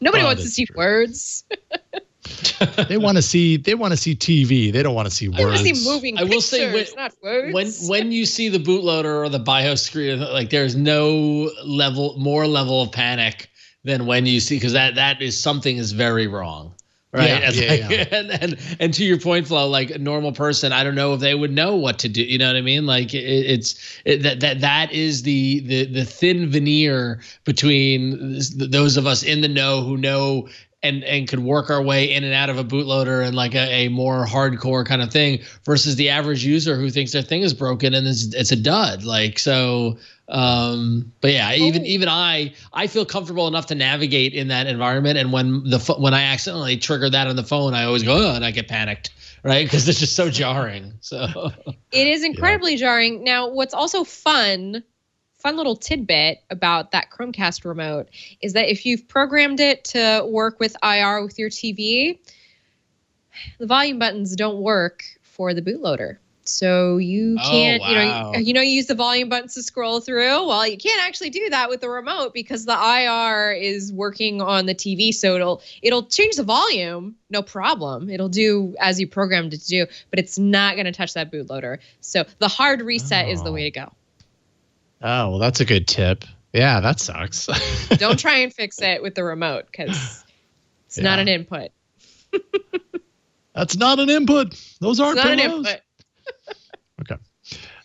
Nobody wants to see words. They want to see TV. They don't want to see words. They want to see moving pictures, I will say, not words. When you see the bootloader or the BIOS screen, like there's no more level of panic than when you see, because that is something is very wrong. Right. And to your point, Flo, like a normal person, I don't know if they would know what to do. You know what I mean? Like that is the thin veneer between those of us in the know who know and could work our way in and out of a bootloader and like a more hardcore kind of thing versus the average user who thinks their thing is broken and it's a dud. Like, so, but yeah, even I feel comfortable enough to navigate in that environment. And when I accidentally trigger that on the phone, I always go, oh, and I get panicked, right? Because it's just so jarring. So it is incredibly jarring. Now, what's also fun little tidbit about that Chromecast remote is that if you've programmed it to work with IR with your TV, the volume buttons don't work for the bootloader. So you can't, you use the volume buttons to scroll through. Well, you can't actually do that with the remote because the IR is working on the TV. So it'll change the volume, no problem. It'll do as you programmed it to do, but it's not going to touch that bootloader. So the hard reset is the way to go. Oh, well, that's a good tip. Yeah, that sucks. Don't try and fix it with the remote because it's not an input. That's not an input. Those aren't an input. Okay.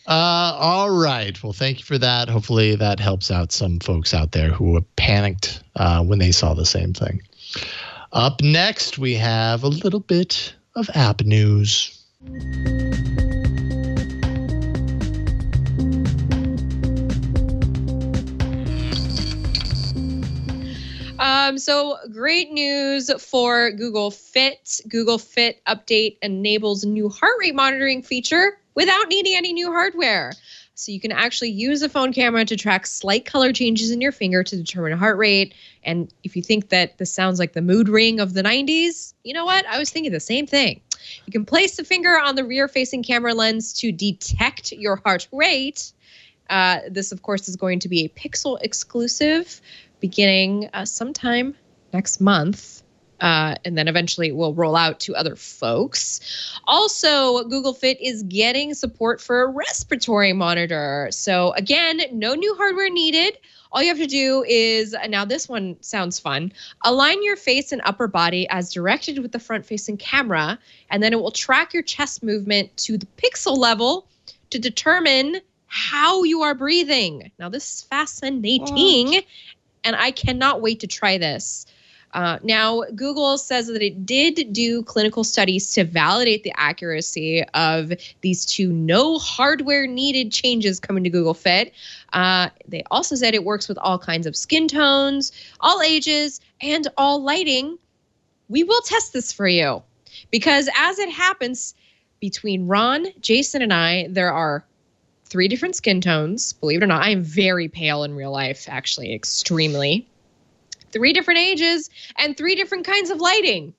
All right. Well, thank you for that. Hopefully that helps out some folks out there who were panicked when they saw the same thing. Up next, we have a little bit of app news. So great news for Google Fit. Google Fit update enables new heart rate monitoring feature without needing any new hardware. So you can actually use a phone camera to track slight color changes in your finger to determine heart rate. And if you think that this sounds like the mood ring of the 90s, you know what? I was thinking the same thing. You can place the finger on the rear-facing camera lens to detect your heart rate. This, of course, is going to be a Pixel exclusive beginning sometime next month. And then eventually it will roll out to other folks. Also, Google Fit is getting support for a respiratory monitor. So again, no new hardware needed. All you have to do is, now this one sounds fun, align your face and upper body as directed with the front-facing camera, and then it will track your chest movement to the pixel level to determine how you are breathing. Now this is fascinating. What? And I cannot wait to try this. Now, Google says that it did do clinical studies to validate the accuracy of these two no hardware needed changes coming to Google Fit. They also said it works with all kinds of skin tones, all ages, and all lighting. We will test this for you because as it happens, between Ron, Jason, and I, there are 3 different skin tones. Believe it or not, I am very pale in real life, actually, extremely. 3 different ages and 3 different kinds of lighting.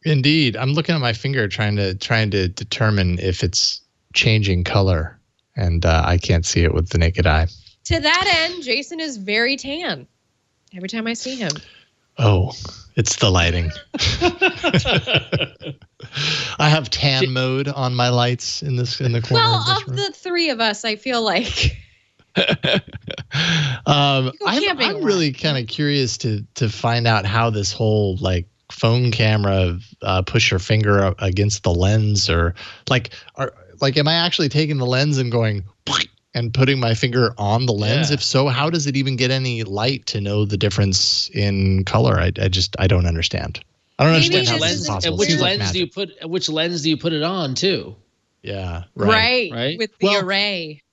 Indeed. I'm looking at my finger trying to determine if it's changing color, and I can't see it with the naked eye. To that end, Jason is very tan every time I see him. Oh, it's the lighting. I have tan mode on my lights in the corner. Well, of the three of us, I feel like. I'm really kind of curious to find out how this whole like phone camera push your finger against the lens, or am I actually taking the lens and going and putting my finger on the lens? If so, how does it even get any light to know the difference in color? I don't understand. I don't understand how this is possible. And which lens do you put it on too? Yeah. Right. With the array.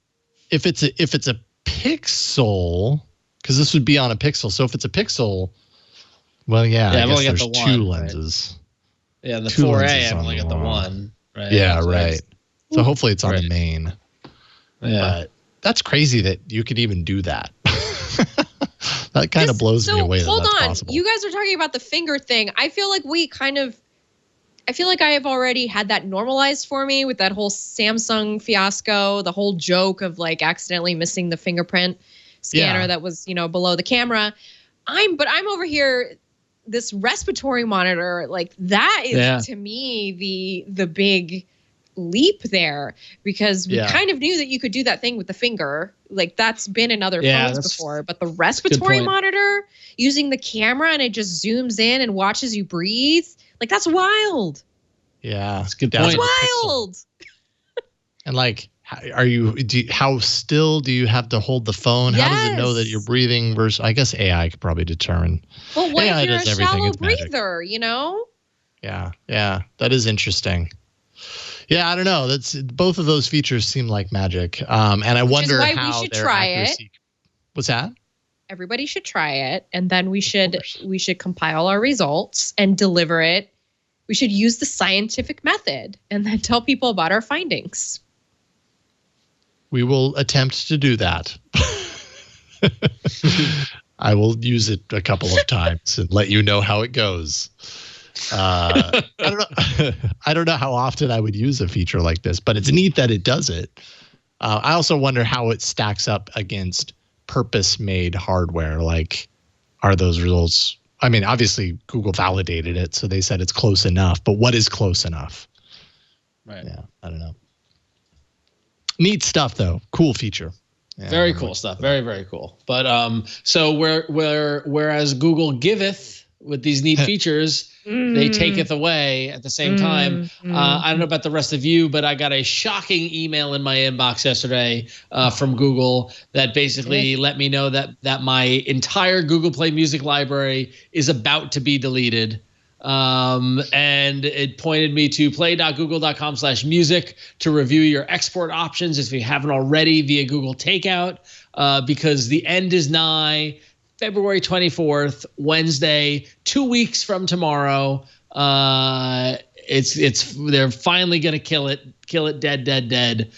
If it's a pixel, because this would be on a pixel. So if it's a pixel, well, I guess there's two lenses. Right? Yeah, the 4A, I've only got the one. Right. Yeah, right. So hopefully it's on the main. Yeah. But that's crazy that you could even do that. That kind of blows me away. Hold on. Possible. You guys are talking about the finger thing. I feel like I have already had that normalized for me with that whole Samsung fiasco, the whole joke of like accidentally missing the fingerprint scanner that was, below the camera. I'm over here, this respiratory monitor, like that is to me the big leap there, because we kind of knew that you could do that thing with the finger. Like that's been in other phones before, but the respiratory monitor using the camera and it just zooms in and watches you breathe, like that's wild. Yeah, that's a good point. That's wild. And like, how still do you have to hold the phone? How does it know that you're breathing? Versus, I guess AI could probably determine. Well, what AI if you're does a everything. shallow It's breather? magic. Yeah, that is interesting. Yeah, I don't know. That's both of those features seem like magic. And I wonder how we should their try accuracy. it. What's that? Everybody should try it, and then we should compile our results and deliver it. We should use the scientific method and then tell people about our findings. We will attempt to do that. I will use it a couple of times and let you know how it goes. I don't know how often I would use a feature like this, but it's neat that it does it. I also wonder how it stacks up against purpose-made hardware. Like, are those results? I mean, obviously Google validated it, so they said it's close enough. But what is close enough? Right. Yeah, I don't know. Neat stuff, though. Cool feature. Yeah, very cool stuff. Very, very cool. But so whereas Google giveth with these neat features, they taketh away at the same time. I don't know about the rest of you, but I got a shocking email in my inbox yesterday from Google that basically let me know that my entire Google Play Music library is about to be deleted. And it pointed me to play.google.com/music to review your export options if you haven't already via Google Takeout, because the end is nigh. February 24th, Wednesday, 2 weeks from tomorrow. They're finally going to kill it dead.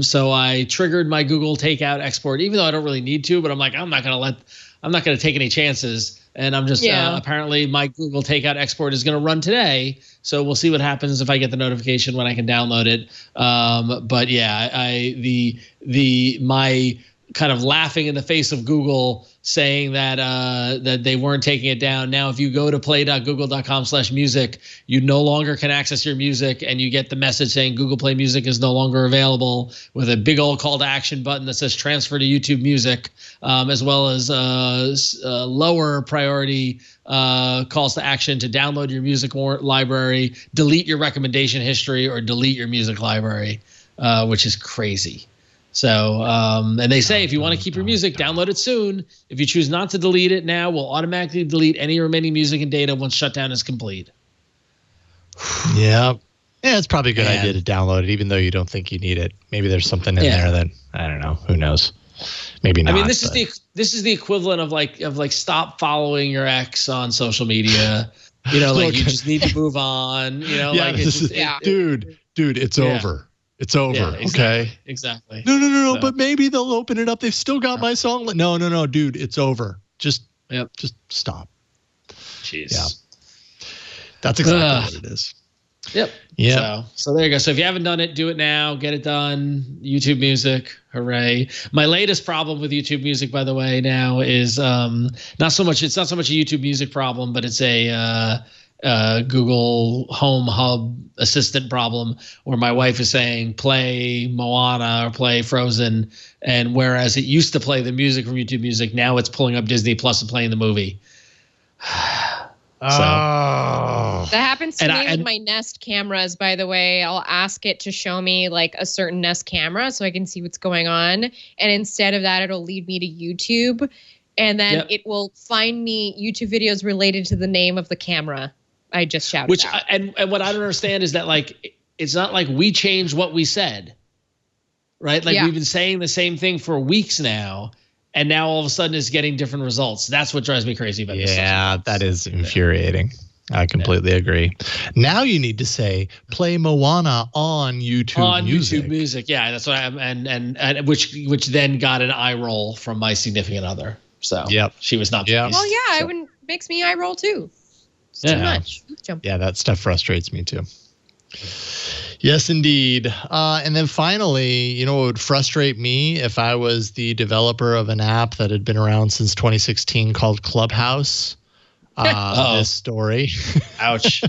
So I triggered my Google Takeout export, even though I don't really need to, but I'm like, I'm not going to take any chances. And I'm just, apparently my Google Takeout export is going to run today. So we'll see what happens if I get the notification when I can download it. But yeah, my kind of laughing in the face of Google saying that that they weren't taking it down. Now, if you go to play.google.com/music, you no longer can access your music, and you get the message saying Google Play Music is no longer available, with a big old call to action button that says transfer to YouTube Music, as well as lower priority calls to action to download your music library, delete your recommendation history, or delete your music library, which is crazy. So, and they say if you want to keep your music, download it soon. If you choose not to delete it now, we'll automatically delete any remaining music and data once shutdown is complete. Yeah, it's probably a good idea to download it, even though you don't think you need it. Maybe there's something in there that, I don't know, who knows? Maybe not. I mean, this is the equivalent of like stop following your ex on social media. You know, like you just need to move on. You know, dude, it's over. It's over. Yeah, exactly, okay. Exactly. No. But maybe they'll open it up. They've still got my song. No, dude. It's over. Just stop. Jeez. Yeah. That's exactly what it is. Yep. Yeah. So there you go. So if you haven't done it, do it now. Get it done. YouTube Music, hooray! My latest problem with YouTube Music, by the way, now is not so much. It's not so much a YouTube Music problem, but it's a Google Home Hub assistant problem, where my wife is saying play Moana or play Frozen, and whereas it used to play the music from YouTube Music, now it's pulling up Disney Plus and playing the movie. That happens to me with my Nest cameras, by the way. I'll ask it to show me like a certain Nest camera so I can see what's going on. And instead of that, it'll lead me to YouTube. And then it will find me YouTube videos related to the name of the camera I just shouted out. And what I don't understand is that, like, it's not like we changed what we said, right? Like we've been saying the same thing for weeks now. And now all of a sudden it's getting different results. That's what drives me crazy about this. Yeah, that is infuriating. I completely agree. Now you need to say play Moana on YouTube Music. YouTube Music, yeah, that's what and which then got an eye roll from my significant other. So she was not. Yeah. Well, yeah, it makes me eye roll too. It's too much. Yeah, that stuff frustrates me too. Yes, indeed. And then finally, you know what would frustrate me if I was the developer of an app that had been around since 2016 called Clubhouse? This story. Ouch.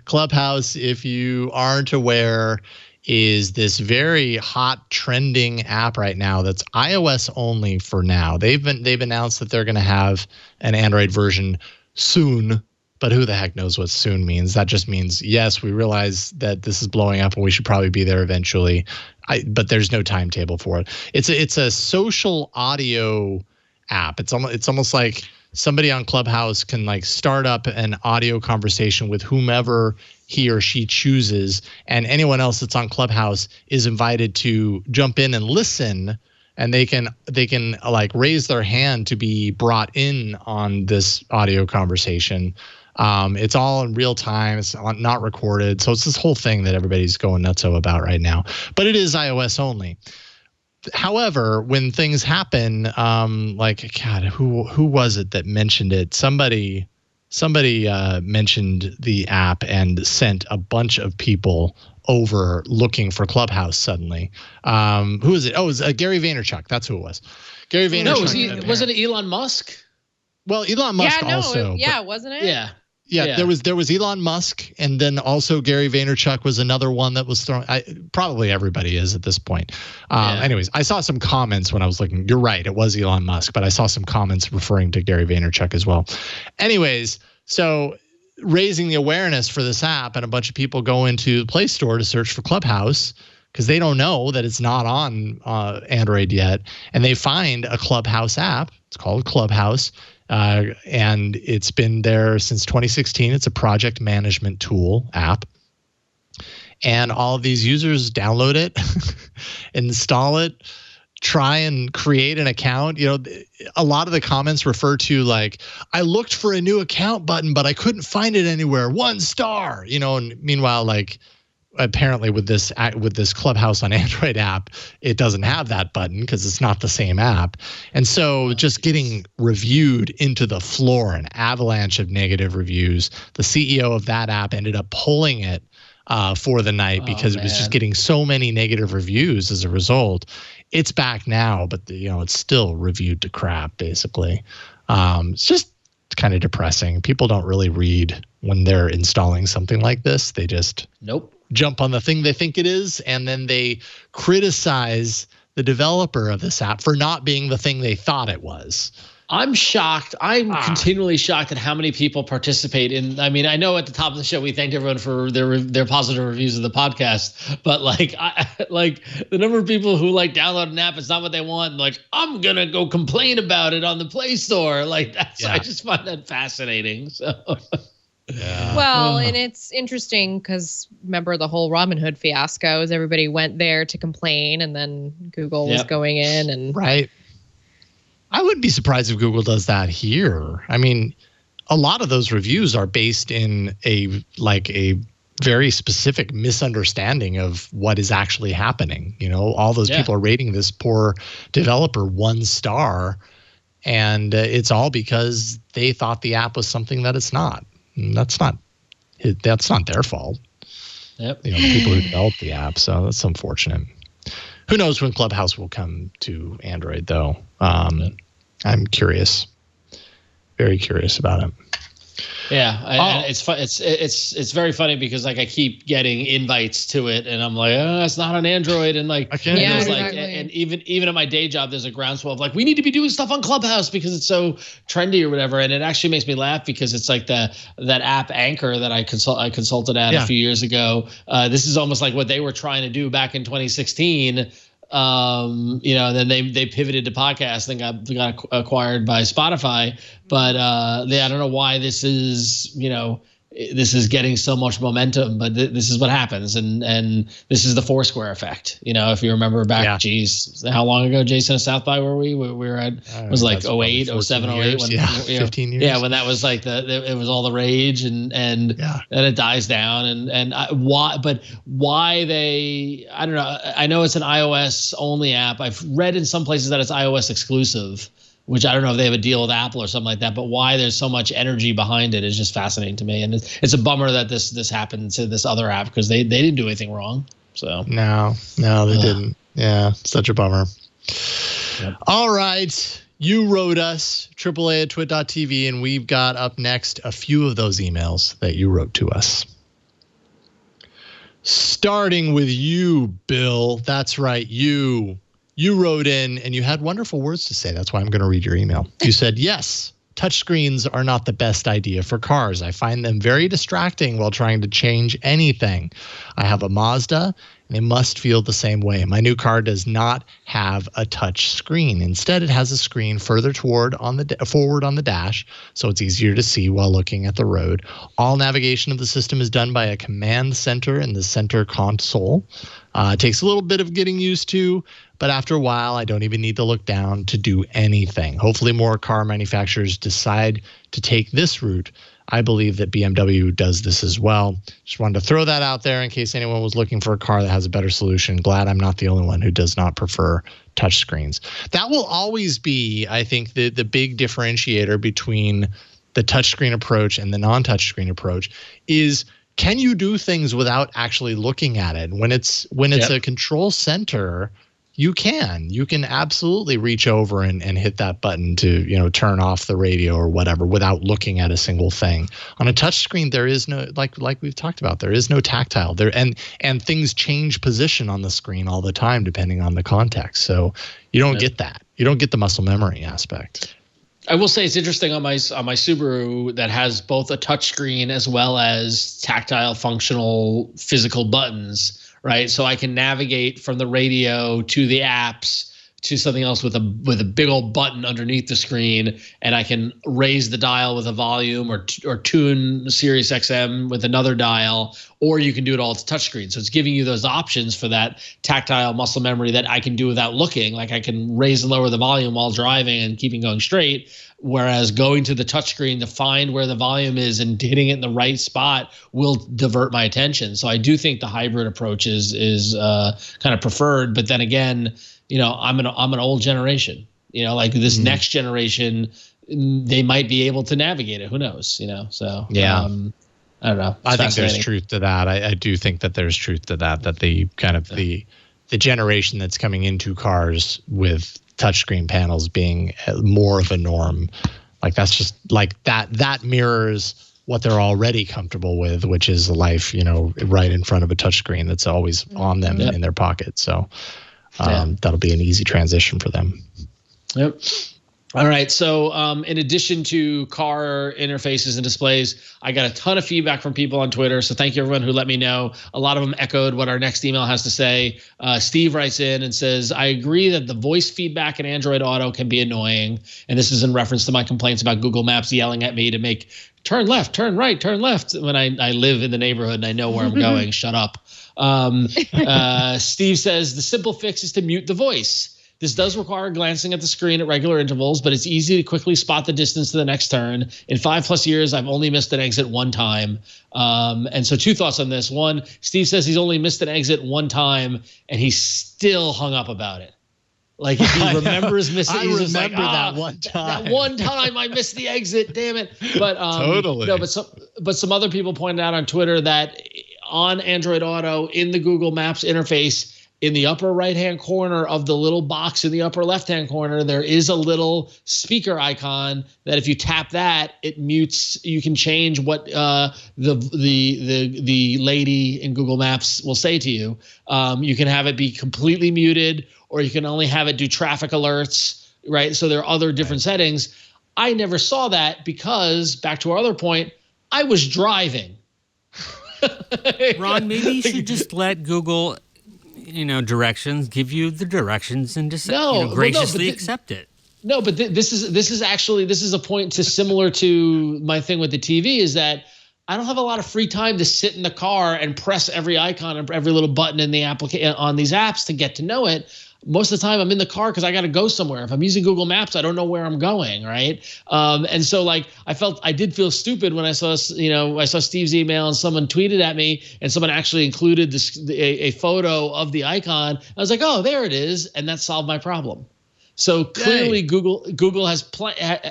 Clubhouse, if you aren't aware, is this very hot trending app right now that's iOS only for now. They've announced that they're going to have an Android version soon. But who the heck knows what soon means? That just means, yes, we realize that this is blowing up and we should probably be there eventually. But there's no timetable for it. It's a social audio app. It's almost like somebody on Clubhouse can like start up an audio conversation with whomever he or she chooses, and anyone else that's on Clubhouse is invited to jump in and listen. And they can like raise their hand to be brought in on this audio conversation. It's all in real time. It's not recorded. So it's this whole thing that everybody's going nutso about right now. But it is iOS only. However, when things happen, like, God, who was it that mentioned it? Somebody mentioned the app and sent a bunch of people over looking for Clubhouse suddenly. Who is it? Oh, it was Gary Vaynerchuk. That's who it was. Gary Vaynerchuk. No, wasn't it Elon Musk? Well, Elon Musk also. Wasn't it? Yeah, there was Elon Musk, and then also Gary Vaynerchuk was another one that was thrown. Probably everybody is at this point. Anyways, I saw some comments when I was looking. You're right, it was Elon Musk, but I saw some comments referring to Gary Vaynerchuk as well. Anyways, so raising the awareness for this app, and a bunch of people go into the Play Store to search for Clubhouse because they don't know that it's not on Android yet, and they find a Clubhouse app. It's called Clubhouse. And it's been there since 2016. It's a project management tool app. And all of these users download it, install it, try and create an account. You know, a lot of the comments refer to like, I looked for a new account button, but I couldn't find it anywhere. 1 star, you know, and meanwhile, like, apparently with this Clubhouse on Android app, it doesn't have that button because it's not the same app. And so just getting reviewed into the floor, an avalanche of negative reviews. The CEO of that app ended up pulling it for the night because it was just getting so many negative reviews as a result. It's back now, but it's still reviewed to crap, basically. It's just kind of depressing. People don't really read when they're installing something like this. They just jump on the thing they think it is, and then they criticize the developer of this app for not being the thing they thought it was. I'm shocked. I'm continually shocked at how many people participate in. I mean, I know at the top of the show we thanked everyone for their positive reviews of the podcast, but like the number of people who like download an app, it's not what they want. And like, I'm gonna go complain about it on the Play Store. Like I just find that fascinating. So. Yeah. Well, and it's interesting because remember the whole Robinhood fiasco is everybody went there to complain, and then Google was going in and right. I wouldn't be surprised if Google does that here. I mean, a lot of those reviews are based in a very specific misunderstanding of what is actually happening. You know, all those people are rating this poor developer 1 star, and it's all because they thought the app was something that it's not. That's not their fault. Yep. People who developed the app. So that's unfortunate. Who knows when Clubhouse will come to Android, though? I'm curious. Very curious about it. Yeah, it's fun. It's very funny because like I keep getting invites to it, and I'm like, oh, it's not on Android, and like, and even at my day job, there's a groundswell of like, we need to be doing stuff on Clubhouse because it's so trendy or whatever, and it actually makes me laugh because it's like that app Anchor that I consulted at a few years ago. This is almost like what they were trying to do back in 2016. Then they pivoted to podcast and got acquired by Spotify. But I don't know why this is getting so much momentum, but this is what happens, and this is the Foursquare effect. If you remember back, geez, how long ago, Jason, at South by were we? We were at was like 08, 07, 08, when 15 years. Yeah, when that was like it was all the rage, and it dies down, and why they, I don't know. I know it's an iOS only app. I've read in some places that it's iOS exclusive, which I don't know if they have a deal with Apple or something like that, but why there's so much energy behind it is just fascinating to me. And it's a bummer that this happened to this other app because they didn't do anything wrong. So no, they didn't. Yeah, such a bummer. Yep. All right. You wrote us, AAA@twit.tv, and we've got up next a few of those emails that you wrote to us. Starting with you, Bill. That's right, you. You wrote in and you had wonderful words to say. That's why I'm going to read your email. You said, yes, touchscreens are not the best idea for cars. I find them very distracting while trying to change anything. I have a Mazda, and it must feel the same way. My new car does not have a touch screen. Instead, it has a screen further forward on the dash, so it's easier to see while looking at the road. All navigation of the system is done by a command center in the center console. It takes a little bit of getting used to, but after a while, I don't even need to look down to do anything. Hopefully more car manufacturers decide to take this route. I believe that BMW does this as well. Just wanted to throw that out there in case anyone was looking for a car that has a better solution. Glad I'm not the only one who does not prefer touchscreens. That will always be, I think, the big differentiator between the touchscreen approach and the non-touchscreen approach is, can you do things without actually looking at it? When it's a control center, you can absolutely reach over and hit that button to, turn off the radio or whatever without looking at a single thing. On a touch screen, there is no, like we've talked about, there is no tactile there, and things change position on the screen all the time depending on the context. So you don't get that. You don't get the muscle memory aspect. I will say it's interesting on my Subaru that has both a touchscreen as well as tactile, functional, physical buttons, right? So I can navigate from the radio to the apps to something else with a big old button underneath the screen, and I can raise the dial with a volume or tune Sirius XM with another dial, or you can do it all to touchscreen. So it's giving you those options for that tactile muscle memory that I can do without looking. Like I can raise and lower the volume while driving and keeping going straight, whereas going to the touchscreen to find where the volume is and hitting it in the right spot will divert my attention. So I do think the hybrid approach is kind of preferred, but then again, I'm an old generation. Like this next generation, they might be able to navigate it. Who knows? So yeah. I don't know. I think there's truth to that. I do think that there's truth to that. That the kind of the generation that's coming into cars with touchscreen panels being more of a norm, like that's just like that mirrors what they're already comfortable with, which is a life, right in front of a touchscreen that's always on them in their pocket. So. That'll be an easy transition for them. Yep. All right. So in addition to car interfaces and displays, I got a ton of feedback from people on Twitter. So thank you, everyone who let me know. A lot of them echoed what our next email has to say. Steve writes in and says, I agree that the voice feedback in Android Auto can be annoying. And this is in reference to my complaints about Google Maps yelling at me to make turn left, turn right, turn left when I live in the neighborhood and I know where I'm going. Shut up. Steve says the simple fix is to mute the voice. This does require glancing at the screen at regular intervals, but it's easy to quickly spot the distance to the next turn. In 5+ years, I've only missed an exit one time. And so 2 thoughts on this. One, Steve says he's only missed an exit one time and he's still hung up about it. Like if he remembers missing, I remember that one time. That one time I missed the exit. Damn it! But totally. No, but some other people pointed out on Twitter that on Android Auto in the Google Maps interface, in the upper right-hand corner of the little box in the upper left-hand corner, there is a little speaker icon that if you tap that, it mutes. You can change what the lady in Google Maps will say to you. You can have it be completely muted, or you can only have it do traffic alerts, right? So there are other different settings. I never saw that because, back to our other point, I was driving. Ron, maybe you should just let Google, directions, give you the directions and just graciously accept it. No, but this is a point similar to my thing with the TV, is that I don't have a lot of free time to sit in the car and press every icon and every little button in the application on these apps to get to know it. Most of the time I'm in the car because I got to go somewhere. If I'm using Google Maps, I don't know where I'm going, right? And so I did feel stupid when I saw Steve's email and someone tweeted at me and someone actually included a photo of the icon. I was like, oh, there it is, and that solved my problem. So clearly Google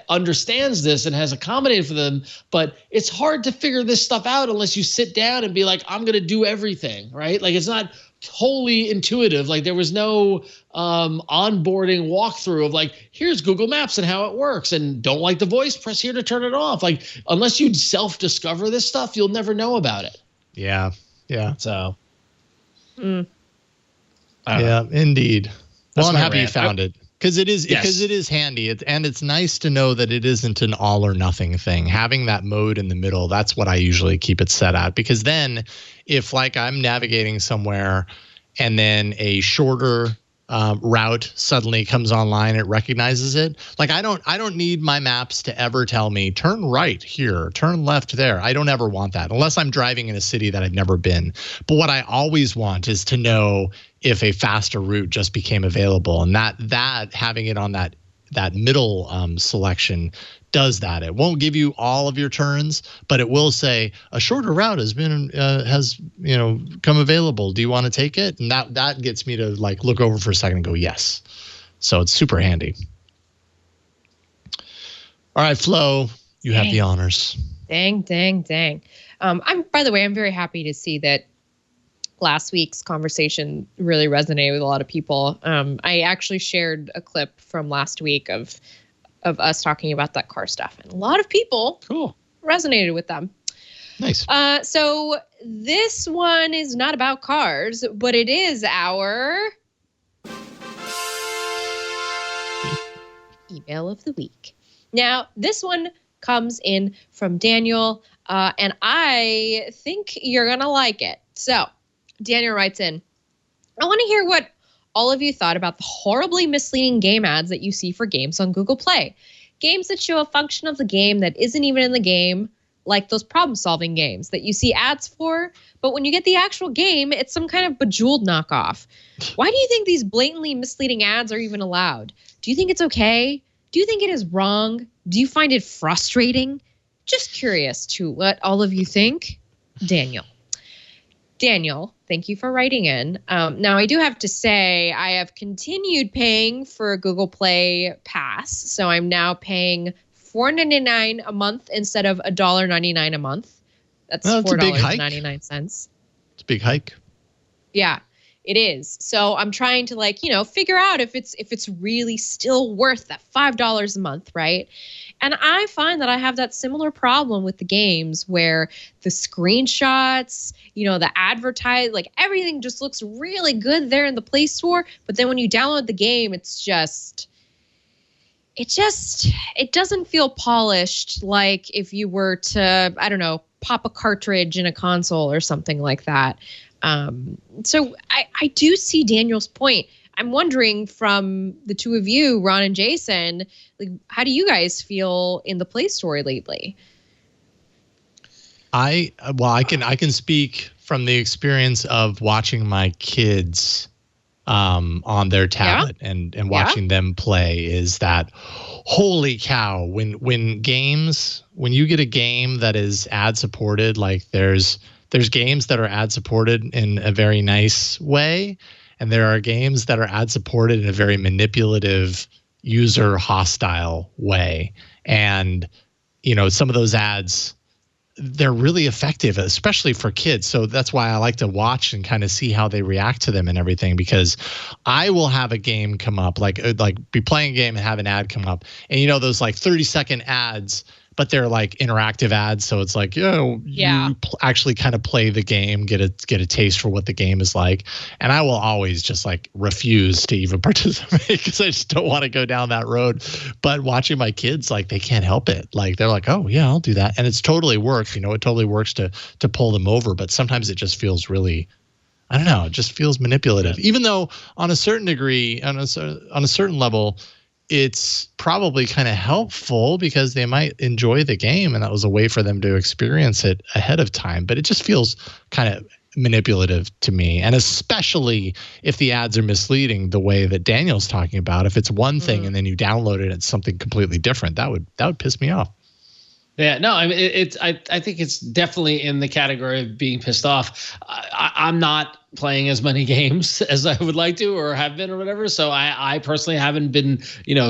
understands this and has accommodated for them, but it's hard to figure this stuff out unless you sit down and be like, I'm going to do everything, right? Like, it's not wholly intuitive. Like, there was no onboarding walkthrough of like, here's Google Maps and how it works, and don't like the voice, press here to turn it off. Like, unless you self-discover this stuff, you'll never know about it. Yeah. So. Yeah, indeed. Well, I'm happy you found it. Because it is handy, and it's nice to know that it isn't an all or nothing thing. Having that mode in the middle, that's what I usually keep it set at. Because then, if like I'm navigating somewhere, and then a shorter route suddenly comes online, it recognizes it. Like I don't need my maps to ever tell me turn right here, turn left there. I don't ever want that unless I'm driving in a city that I've never been. But what I always want is to know if a faster route just became available, and that having it on that middle selection does that. It won't give you all of your turns, but it will say a shorter route has come available. Do you want to take it? And that gets me to like look over for a second and go yes. So it's super handy. All right, Flo, you have the honors. Dang. By the way, I'm very happy to see that last week's conversation really resonated with a lot of people. I actually shared a clip from last week of us talking about that car stuff, and a lot of people resonated with them. Nice. So this one is not about cars, but it is our email of the week. Now, this one comes in from Daniel, and I think you're going to like it. So Daniel writes in, I want to hear what all of you thought about the horribly misleading game ads that you see for games on Google Play. Games that show a function of the game that isn't even in the game, like those problem-solving games that you see ads for, but when you get the actual game, it's some kind of bejeweled knockoff. Why do you think these blatantly misleading ads are even allowed? Do you think it's okay? Do you think it is wrong? Do you find it frustrating? Just curious to what all of you think. Daniel, thank you for writing in. Now, I do have to say I have continued paying for a Google Play Pass. So I'm now paying $4.99 a month instead of $1.99 a month. That's $4.99. It's a big hike. Yeah, it is. So I'm trying to figure out if it's really still worth that $5 a month, right? And I find that I have that similar problem with the games where the screenshots, the advertise, everything just looks really good there in the Play Store. But then when you download the game, it doesn't feel polished like if you were to, I don't know, pop a cartridge in a console or something like that. So I do see Daniel's point. I'm wondering from the two of you, Ron and Jason, how do you guys feel in the Play Store lately? I can speak from the experience of watching my kids on their tablet and watching them play. Is that holy cow? When you get a game that is ad supported, like there's games that are ad supported in a very nice way. And there are games that are ad supported in a very manipulative, user hostile way. And, some of those ads they're really effective, especially for kids. So that's why I like to watch and kind of see how they react to them and everything, because I will have a game come up, like be playing a game and have an ad come up, and you know those like 30-second ads, but they're like interactive ads. So it's like, you actually kind of play the game, get a taste for what the game is like. And I will always just like refuse to even participate because I just don't want to go down that road. But watching my kids, like, they can't help it. Like, they're like, oh yeah, I'll do that. And it's totally works. You know, it totally works to pull them over. But sometimes it just feels really, I don't know, it just feels manipulative. Yeah. Even though on a certain degree, on a certain level, it's probably kind of helpful because they might enjoy the game and that was a way for them to experience it ahead of time. But it just feels kind of manipulative to me. And especially if the ads are misleading the way that Daniel's talking about. If it's one thing and then you download it, it's something completely different. That would piss me off. Yeah, no, I mean, I think it's definitely in the category of being pissed off. I'm not playing as many games as I would like to or have been or whatever. So I personally haven't been,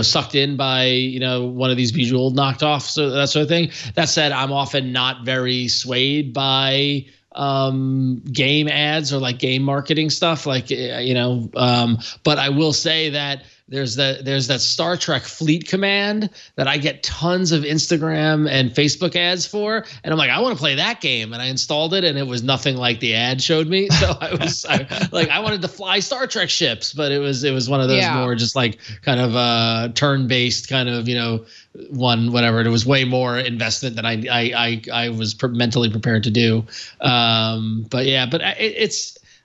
sucked in by, one of these visual knocked off, so that sort of thing. That said, I'm often not very swayed by game ads or like game marketing stuff, like, but I will say that there's that Star Trek fleet command that I get tons of Instagram and Facebook ads for, and I'm like, I want to play that game, and I installed it, and it was nothing like the ad showed me. So I wanted to fly Star Trek ships, but it was one of those more just like kind of turn-based kind of one, whatever. It was way more investment than I was mentally prepared to do.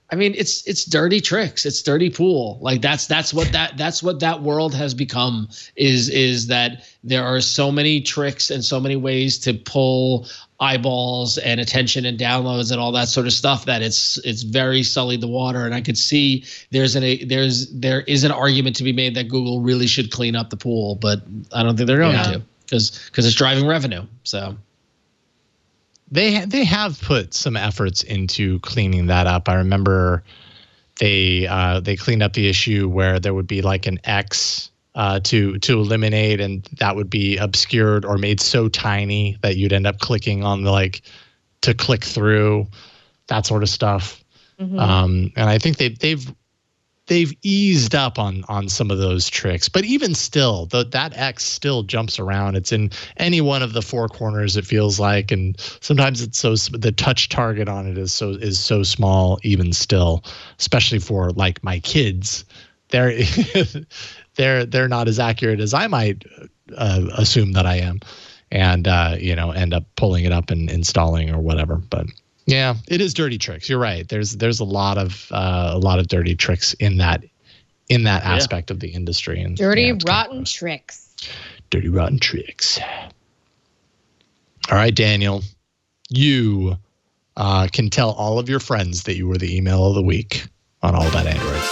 It's dirty tricks. It's dirty pool. Like that's what that world has become, is that there are so many tricks and so many ways to pull eyeballs and attention and downloads and all that sort of stuff that it's very sullied the water. And I could see there is an argument to be made that Google really should clean up the pool, but I don't think they're going to, because it's driving revenue. So They have put some efforts into cleaning that up. I remember they cleaned up the issue where there would be like an X to eliminate, and that would be obscured or made so tiny that you'd end up clicking on the to click through, that sort of stuff. And I think they've eased up on some of those tricks, but even still, that X still jumps around. It's in any one of the four corners, it feels like, and sometimes it's the touch target on it is so small, even still, especially for like my kids. They're not as accurate as I might assume that I am, and end up pulling it up and installing or whatever. But yeah, it is dirty tricks. You're right. There's a lot of dirty tricks in that aspect of the industry, and dirty rotten tricks. Dirty rotten tricks. All right, Daniel, you can tell all of your friends that you were the email of the week on All About Android.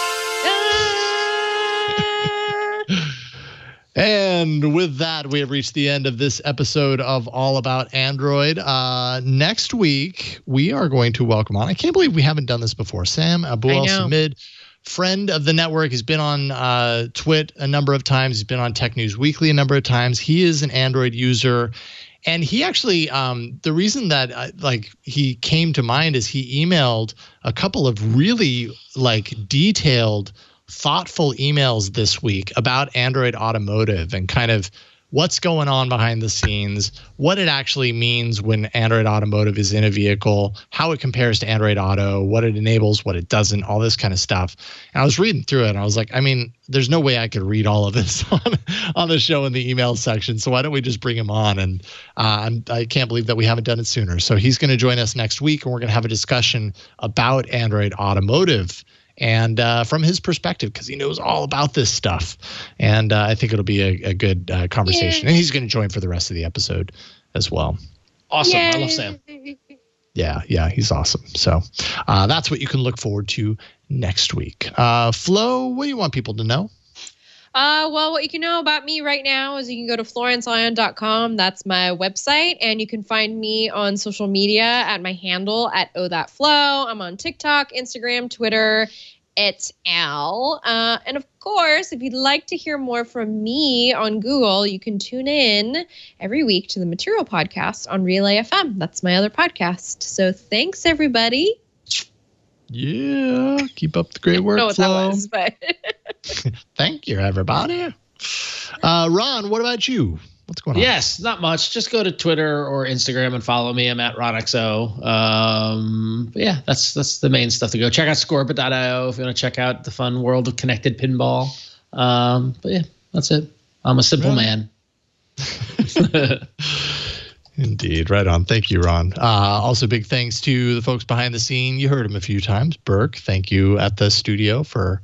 And with that, we have reached the end of this episode of All About Android. Next week, we are going to welcome on, I can't believe we haven't done this before, Sam Abu Al-Samid, friend of the network. He's been on Twit a number of times. He's been on Tech News Weekly a number of times. He is an Android user. And he actually, the reason that he came to mind is he emailed a couple of really detailed, thoughtful emails this week about Android Automotive and kind of what's going on behind the scenes, what it actually means when Android Automotive is in a vehicle, how it compares to Android Auto, what it enables, what it doesn't, all this kind of stuff. And I was reading through it and I was like, I mean, there's no way I could read all of this on the show in the email section. So why don't we just bring him on? And I can't believe that we haven't done it sooner. So he's going to join us next week, and we're going to have a discussion about Android Automotive and from his perspective, because he knows all about this stuff. And I think it'll be a good conversation. Yeah. And he's going to join for the rest of the episode as well. Awesome. Yay. I love Sam. Yeah, he's awesome. So that's what you can look forward to next week. Flo, what do you want people to know? Well, what you can know about me right now is you can go to florenceion.com. That's my website. And you can find me on social media at my handle at OThatFlow. I'm on TikTok, Instagram, Twitter, et al. And of course, if you'd like to hear more from me on Google, you can tune in every week to the Material Podcast on Relay FM. That's my other podcast. So thanks, everybody. Yeah, keep up the great work. I don't know what that was, but thank you, everybody. Ron, what about you? What's going on? Yes, not much. Just go to Twitter or Instagram and follow me. I'm at RonXO. But yeah, that's the main stuff to go. Check out Scorpit.io if you want to check out the fun world of connected pinball. But yeah, that's it. I'm a simple man. Indeed. Right on. Thank you, Ron. Also, big thanks to the folks behind the scene. You heard him a few times. Burke, thank you at the studio for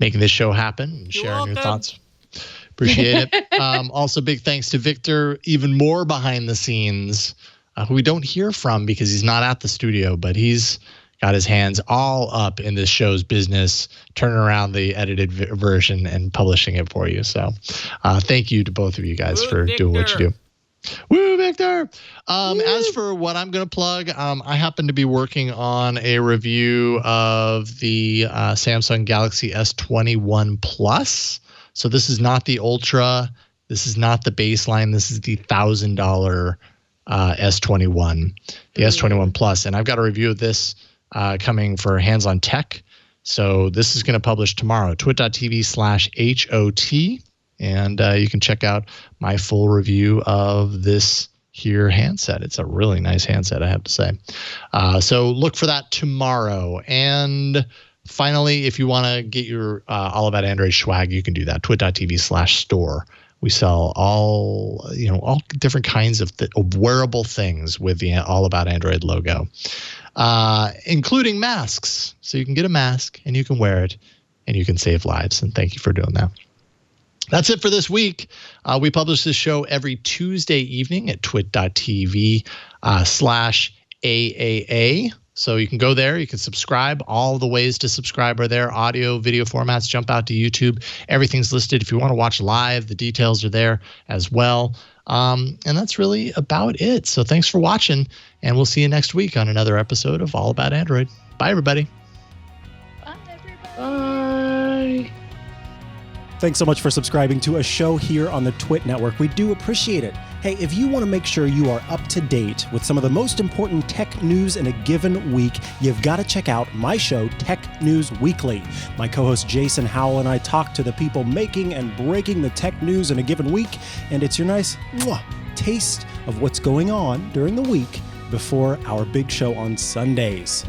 making this show happen and sharing your thoughts. Appreciate it. Also, big thanks to Victor, even more behind the scenes, who we don't hear from because he's not at the studio, but he's got his hands all up in this show's business, turning around the edited version and publishing it for you. So thank you to both of you guys for doing what you do. Woo, Victor! As for what I'm going to plug, I happen to be working on a review of the Samsung Galaxy S21 Plus. So this is not the Ultra. This is not the baseline. This is the $1,000 S21, the S21 Plus. And I've got a review of this coming for Hands on Tech. So this is going to publish tomorrow, twit.tv/HOT. And you can check out my full review of this here handset. It's a really nice handset, I have to say. So look for that tomorrow. And finally, if you want to get your All About Android swag, you can do that. twit.tv/store. We sell all different kinds of wearable things with the All About Android logo, including masks. So you can get a mask and you can wear it and you can save lives. And thank you for doing that. That's it for this week. We publish this show every Tuesday evening at twit.tv/AAA. So you can go there. You can subscribe. All the ways to subscribe are there. Audio, video formats, jump out to YouTube. Everything's listed. If you want to watch live, the details are there as well. And that's really about it. So thanks for watching, and we'll see you next week on another episode of All About Android. Bye, everybody. bye, everybody. Bye. Thanks so much for subscribing to a show here on the Twit Network. We do appreciate it. Hey, if you want to make sure you are up to date with some of the most important tech news in a given week, you've got to check out my show, Tech News Weekly. My co-host Jason Howell and I talk to the people making and breaking the tech news in a given week, and it's your nice taste of what's going on during the week before our big show on Sundays.